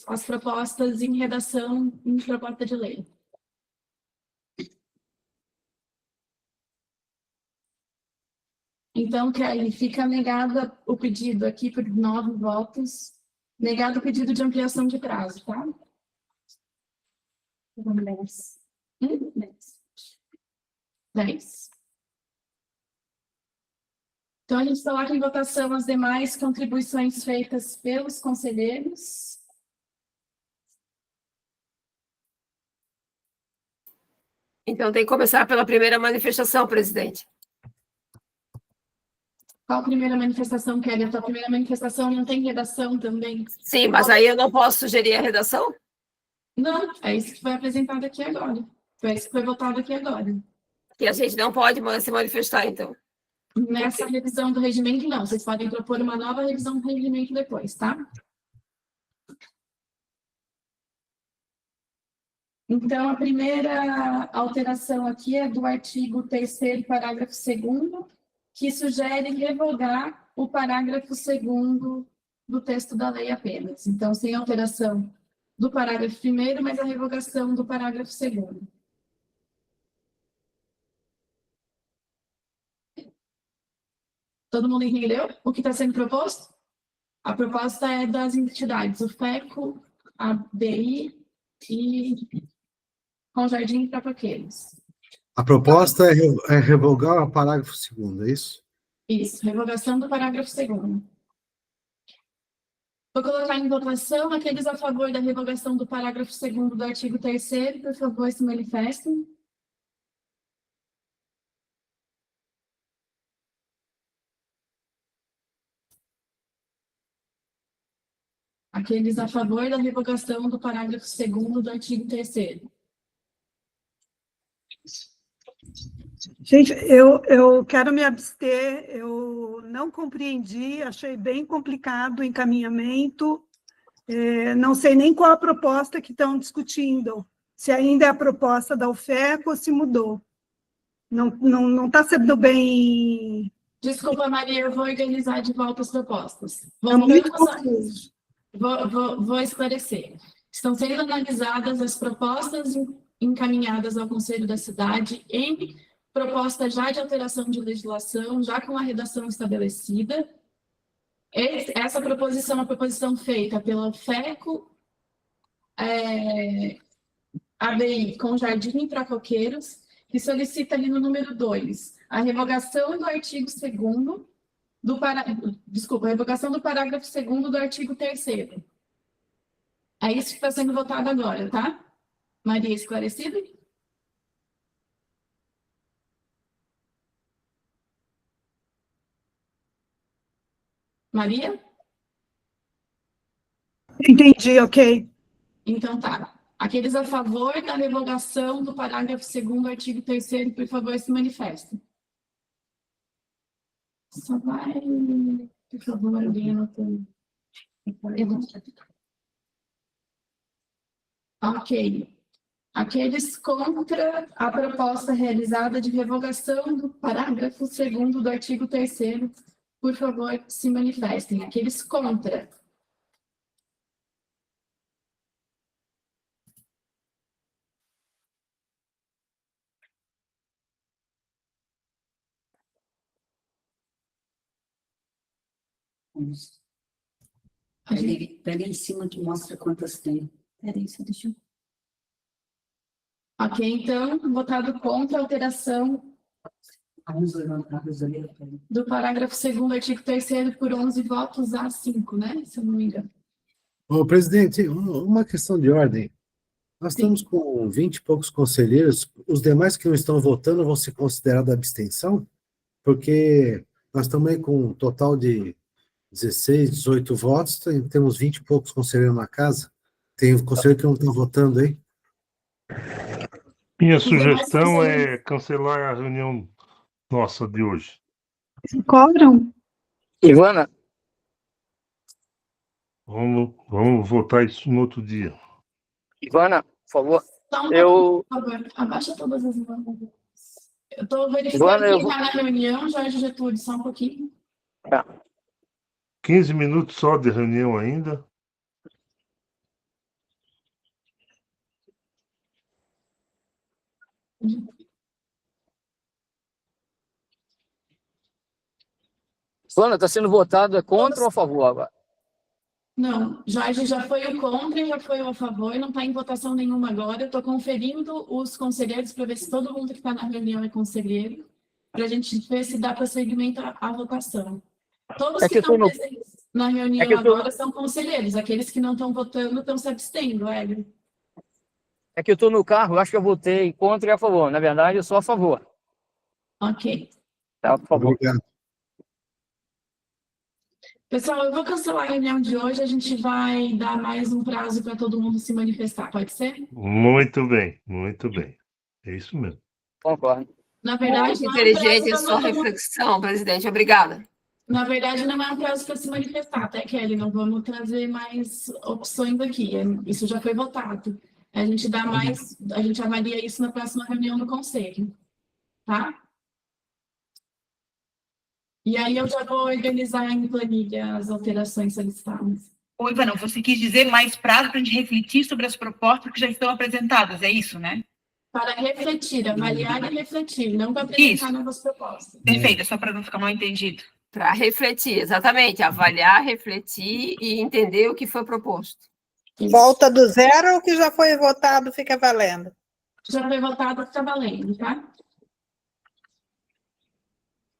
as propostas em redação em proposta de lei. Então, Kelly, fica negado o pedido aqui por 9 votos. Negado o pedido de ampliação de prazo, tá? 10. 10. Então, a gente coloca em votação as demais contribuições feitas pelos conselheiros. Então, tem que começar pela primeira manifestação, presidente. Qual a primeira manifestação, Kelly? A tua primeira manifestação não tem redação também? Sim, mas aí eu não posso sugerir a redação? Não, é isso que foi apresentado aqui agora. Foi isso que foi votado aqui agora. Que a gente não pode se manifestar, então. Nessa revisão do regimento, não. Vocês podem propor uma nova revisão do regimento depois, tá? Então, a primeira alteração aqui é do artigo 3º, parágrafo 2º, que sugere revogar o parágrafo 2º do texto da lei apenas. Então, sem alteração do parágrafo 1º, mas a revogação do parágrafo 2º. Todo mundo entendeu o que está sendo proposto? A proposta é das entidades, o FECO, a BI e com Jardim e Trapaqueiros. A proposta é revogar o parágrafo 2º, é isso? Isso, revogação do parágrafo 2º. Vou colocar em votação aqueles a favor da revogação do parágrafo 2º do artigo 3º, por favor, se manifestem. Aqueles a favor da revogação do parágrafo 2º do artigo 3º. Gente, eu quero me abster, eu não compreendi, achei bem complicado o encaminhamento, não sei nem qual a proposta que estão discutindo, se ainda é a proposta da UFECO ou se mudou. Não está sendo bem... Desculpa, Maria, eu vou organizar de volta as propostas. É muito confuso. Vou esclarecer. Estão sendo analisadas as propostas encaminhadas ao Conselho da Cidade em proposta já de alteração de legislação, já com a redação estabelecida. Essa proposição é uma proposição feita pela FECO, ABI com Jardim e Tracoqueiros, que solicita ali no número 2 a revogação do artigo 2º, revogação do parágrafo 2º do artigo 3º. É isso que está sendo votado agora, tá? Maria, esclarecido? Maria? Entendi, ok. Então tá. Aqueles a favor da revogação do parágrafo 2º do artigo 3º, por favor, se manifestem. Só vai, por favor, alguém anotando. Ok. Aqueles contra a proposta realizada de revogação do parágrafo 2º do artigo 3º, por favor, se manifestem. Aqueles contra. Pega em cima que mostra quantas tem. Peraí, só deixa eu... Ok, então, votado contra a alteração do parágrafo 2º, artigo 3º, por 11 votos a 5, né? Se eu não me engano. Ô, presidente, uma questão de ordem. Nós estamos com 20 e poucos conselheiros, os demais que não estão votando vão ser considerados abstenção? Porque nós estamos aí com um total de 16, 18 votos, temos 20 e poucos conselheiros na casa. Tem conselheiro que não está votando aí? Minha sugestão é cancelar a reunião nossa de hoje. Cobram? Ivana? Vamos votar isso no outro dia. Ivana, por favor. Por favor, abaixa todas as mãos. Eu estou verificando quem está na reunião, Jorge Getúlio, só um pouquinho. Tá. 15 minutos só de reunião ainda. Ivana, está sendo votado, é contra ou a favor agora? Não, Jorge já foi o contra, já foi o a favor, não está em votação nenhuma agora. Eu estou conferindo os conselheiros para ver se todo mundo que está na reunião é conselheiro. para a gente ver se dá prosseguimento à votação. Todos É que que eu tô estão no- presentes na reunião que eu tô- agora são conselheiros, aqueles que não estão votando estão se abstendo, Hélio. É que eu estou no carro, eu acho que eu votei contra e a favor. Na verdade, eu sou a favor. Ok. Tá, por favor. Obrigado. Pessoal, eu vou cancelar a reunião de hoje, a gente vai dar mais um prazo para todo mundo se manifestar, pode ser? Muito bem, muito bem. É isso mesmo. Concordo. Na verdade, Muito não é um prazo inteligente a para sua todo mundo. reflexão, presidente. Obrigada. Na verdade, não é um prazo para se manifestar, até Kelly, não vamos trazer mais opções aqui. Isso já foi votado. A gente dá mais, a gente avalia isso na próxima reunião do conselho, tá? E aí eu já vou organizar em planilha as alterações solicitadas. Ô, Ivana, você quis dizer mais prazo para a gente refletir sobre as propostas que já estão apresentadas, é isso, né? Para refletir, avaliar e refletir, não para apresentar novas propostas. Perfeito, só para não ficar mal entendido. Para refletir, exatamente. Avaliar, refletir e entender o que foi proposto. Volta do zero ou o que já foi votado fica valendo? Já foi votado, fica valendo, tá?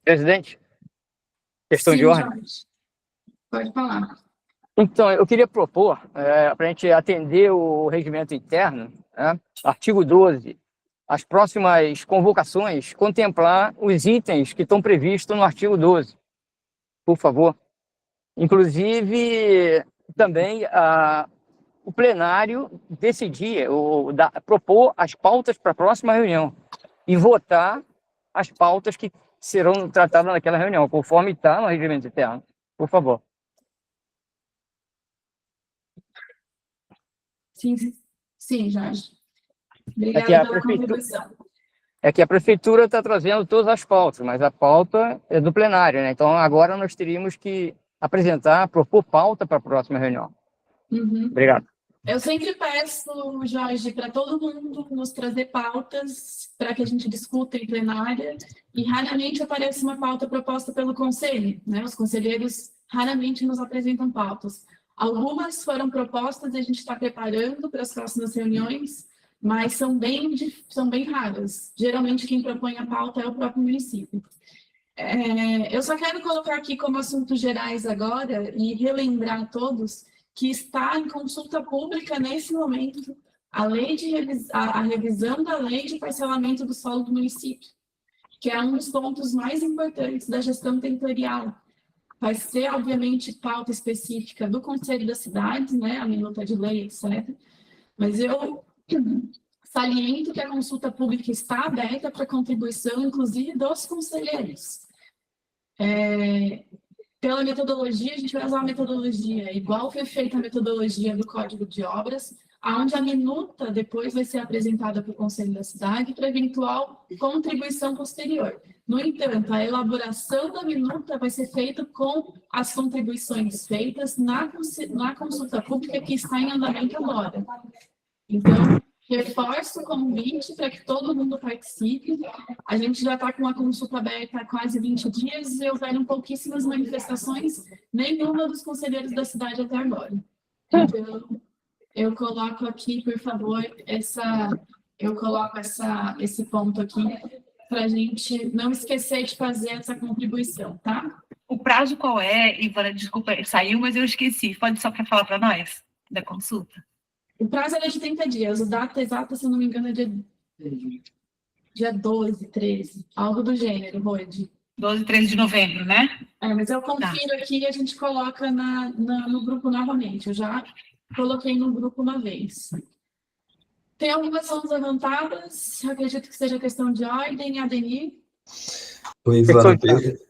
Presidente, questão Sim, de ordem. Jorge. Pode falar. Então, eu queria propor, para a gente atender o regimento interno, né, artigo 12, as próximas convocações, contemplar os itens que estão previstos no artigo 12, por favor. Inclusive, também o plenário decidir, propor as pautas para a próxima reunião e votar as pautas que serão tratadas naquela reunião, conforme está no regimento interno. Por favor. Sim, sim, Jorge. Obrigada Aqui a pela contribuição. É que a prefeitura está trazendo todas as pautas, mas a pauta é do plenário, né? Então, agora nós teríamos que propor pauta para a próxima reunião. Uhum. Obrigado. Eu sempre peço, Jorge, para todo mundo nos trazer pautas para que a gente discuta em plenária, e raramente aparece uma pauta proposta pelo conselho, né? Os conselheiros raramente nos apresentam pautas. Algumas foram propostas e a gente está preparando para as próximas reuniões, mas são bem raras. Geralmente, quem propõe a pauta é o próprio município. Eu só quero colocar aqui como assuntos gerais agora e relembrar a todos que está em consulta pública nesse momento a revisão da lei de parcelamento do solo do município, que é um dos pontos mais importantes da gestão territorial. Vai ser, obviamente, pauta específica do Conselho das Cidades, né, a minuta de lei, etc. Mas eu saliento que a consulta pública está aberta para contribuição, inclusive dos conselheiros. Pela metodologia, a gente vai usar uma metodologia igual foi feita a metodologia do Código de Obras, onde a minuta depois vai ser apresentada para o Conselho da Cidade para eventual contribuição posterior. No entanto, a elaboração da minuta vai ser feita com as contribuições feitas na consulta pública que está em andamento agora. Então, reforço o convite para que todo mundo participe. A gente já está com a consulta aberta há quase 20 dias e houveram pouquíssimas manifestações, nenhuma dos conselheiros da cidade até agora. Então, eu coloco aqui, por favor, esse ponto aqui, para a gente não esquecer de fazer essa contribuição, tá? O prazo qual é, Ivana? Desculpa, saiu, mas eu esqueci. Pode só para falar para nós da consulta? O prazo é de 30 dias. A data exata, se eu não me engano, é dia 12, 13. Algo do gênero, Rode. 12, 13 de novembro, né? Mas eu confiro aqui e a gente coloca no grupo novamente. Eu já coloquei no grupo uma vez. Tem algumas mãos levantadas? Acredito que seja questão de ordem. Adenir? Oi, Ivana,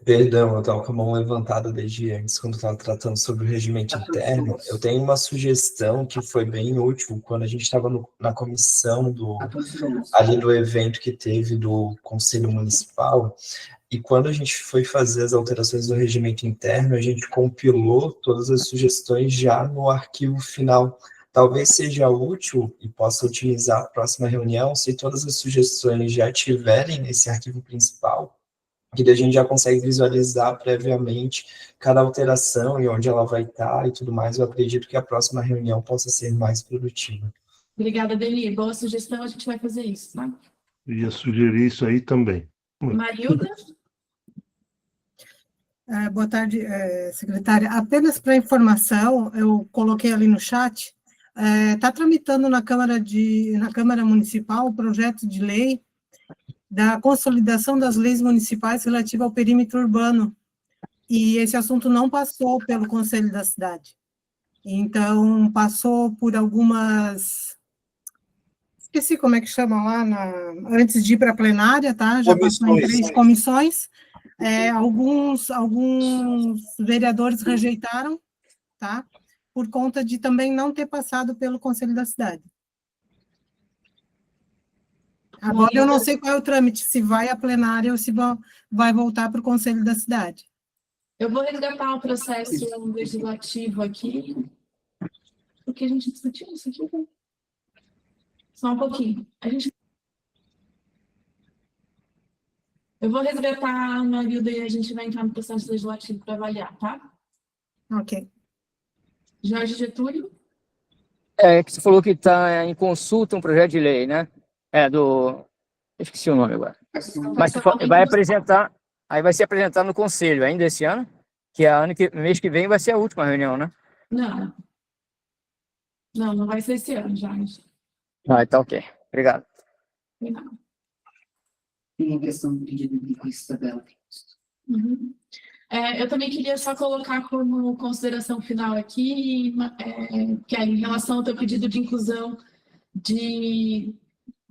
perdão, eu estava com a mão levantada desde antes, quando estava tratando sobre o regimento interno. Eu tenho uma sugestão que foi bem útil quando a gente estava na comissão ali do evento que teve do Conselho Municipal, e quando a gente foi fazer as alterações do regimento interno, a gente compilou todas as sugestões já no arquivo final. Talvez seja útil e possa utilizar a próxima reunião se todas as sugestões já estiverem nesse arquivo principal, que daí a gente já consegue visualizar previamente cada alteração e onde ela vai estar e tudo mais. Eu acredito que a próxima reunião possa ser mais produtiva. Obrigada, Deli. Boa sugestão, a gente vai fazer isso, tá? Ia sugerir isso aí também. Marilda? Boa tarde, secretária. Apenas para informação, eu coloquei ali no chat, está tramitando na Câmara Municipal o projeto de lei da consolidação das leis municipais relativa ao perímetro urbano, e esse assunto não passou pelo Conselho da Cidade. Então, passou por algumas... Esqueci como é que chama lá, antes de ir para a plenária, tá? Já passou em 3 comissões. Alguns vereadores rejeitaram, tá? Por conta de também não ter passado pelo Conselho da Cidade. Agora eu não sei qual é o trâmite, se vai à plenária ou se vai voltar para o Conselho da Cidade. Eu vou resgatar o processo legislativo aqui, porque a gente discutiu isso aqui, né? Só um pouquinho. Eu vou resgatar a Marilda e a gente vai entrar no processo legislativo para avaliar, tá? Ok. Jorge Getúlio? Que você falou que está em consulta um projeto de lei, né? Eu esqueci o nome agora. Mas vai apresentar, aí vai ser apresentado no Conselho ainda esse ano, que mês que vem vai ser a última reunião, né? Não. Não vai ser esse ano, Jorge. Tá ok. Obrigado. Não. Tem a questão do pedido de vista dela. Uhum. Eu também queria só colocar como consideração final aqui, que é em relação ao teu pedido de inclusão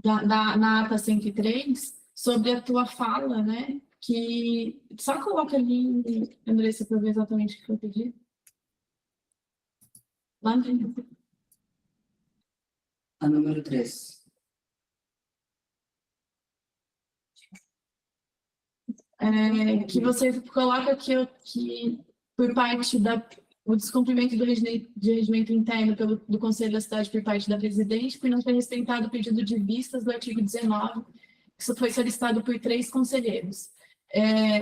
na ata 103, sobre a tua fala, né? Que só coloca ali, Andressa, para ver exatamente o que eu pedi. Lá dentro. A número 3. Que você coloca que por parte o descumprimento do regimento interno do Conselho da Cidade por parte da presidente, por não ter respeitado o pedido de vistas do artigo 19, que isso foi solicitado por 3 conselheiros.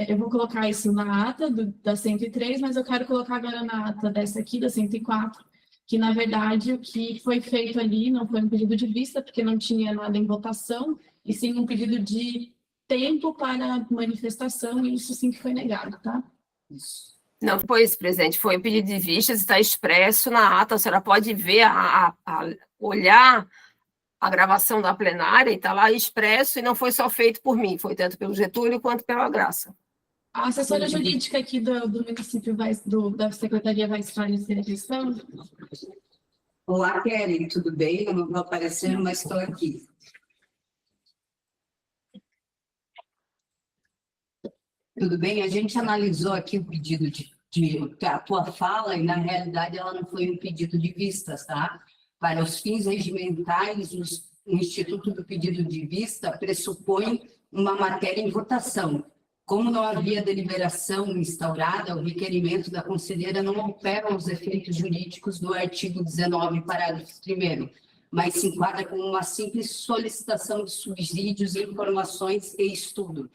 Eu vou colocar isso na ata da 103, mas eu quero colocar agora na ata dessa aqui, da 104, que, na verdade, o que foi feito ali não foi um pedido de vista, porque não tinha nada em votação, e sim um pedido de tempo para manifestação, e isso sim que foi negado, tá? Não foi isso, presidente, foi um pedido de vistas, está expresso na ata, a senhora pode ver, olhar a gravação da plenária, e está lá expresso, e não foi só feito por mim, foi tanto pelo Getúlio quanto pela Graça. A assessora jurídica aqui do município, da secretaria, vai esclarecer a questão? Olá, Kelly, tudo bem? Eu não vou aparecer, mas estou aqui. Tudo bem? A gente analisou aqui o pedido a tua fala, e na realidade ela não foi um pedido de vistas, tá? Para os fins regimentais, o Instituto do Pedido de Vista pressupõe uma matéria em votação. Como não havia deliberação instaurada, o requerimento da conselheira não opera os efeitos jurídicos do artigo 19, parágrafo 1º, mas se enquadra como uma simples solicitação de subsídios, informações e estudo.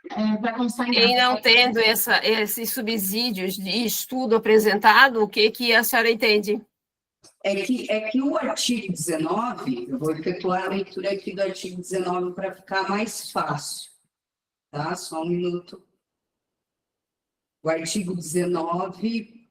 E não tendo esses subsídios de estudo apresentado, o que a senhora entende? É que o artigo 19, eu vou efetuar a leitura aqui do artigo 19 para ficar mais fácil. Tá? Só um minuto. O artigo 19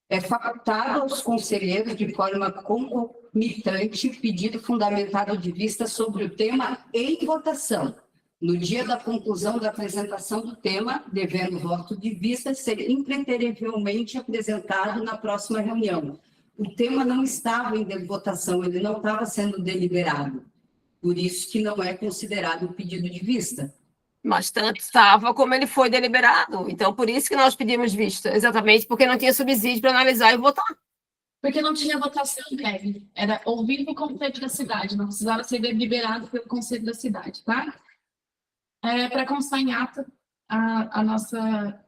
é facultado aos conselheiros de forma concomitante pedido fundamentado de vista sobre o tema em votação. No dia da conclusão da apresentação do tema, devendo o voto de vista ser impreterivelmente apresentado na próxima reunião. O tema não estava em votação, ele não estava sendo deliberado. Por isso que não é considerado um pedido de vista. Mas tanto estava como ele foi deliberado. Então, por isso que nós pedimos vista. Exatamente porque não tinha subsídio para analisar e votar. Porque não tinha votação prévia. Era ouvir o Conselho da Cidade. Não precisava ser deliberado pelo Conselho da Cidade, tá? Para constar em ata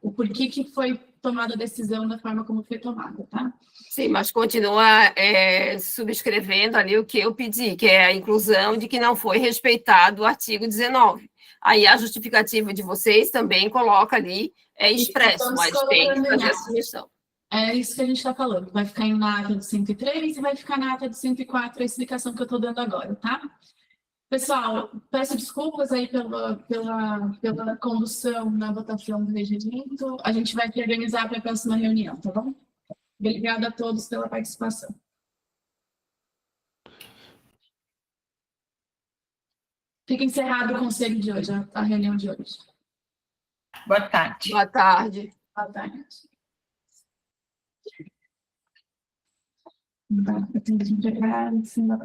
o porquê que foi tomada a decisão da forma como foi tomada, tá? Sim, mas continua subscrevendo ali o que eu pedi, que é a inclusão de que não foi respeitado o artigo 19. Aí a justificativa de vocês também coloca ali, expresso, mas tem que fazer essa sugestão. É isso que a gente está falando. Vai ficar na ata do 103 e vai ficar na ata do 104 a explicação que eu estou dando agora, tá? Pessoal, peço desculpas aí pela condução na votação do regimento. A gente vai te organizar para a próxima reunião, tá bom? Obrigada a todos pela participação. Fica encerrado o conselho de hoje, a reunião de hoje. Boa tarde. Boa tarde. Boa tarde. Tá, eu tenho que entregar em cima da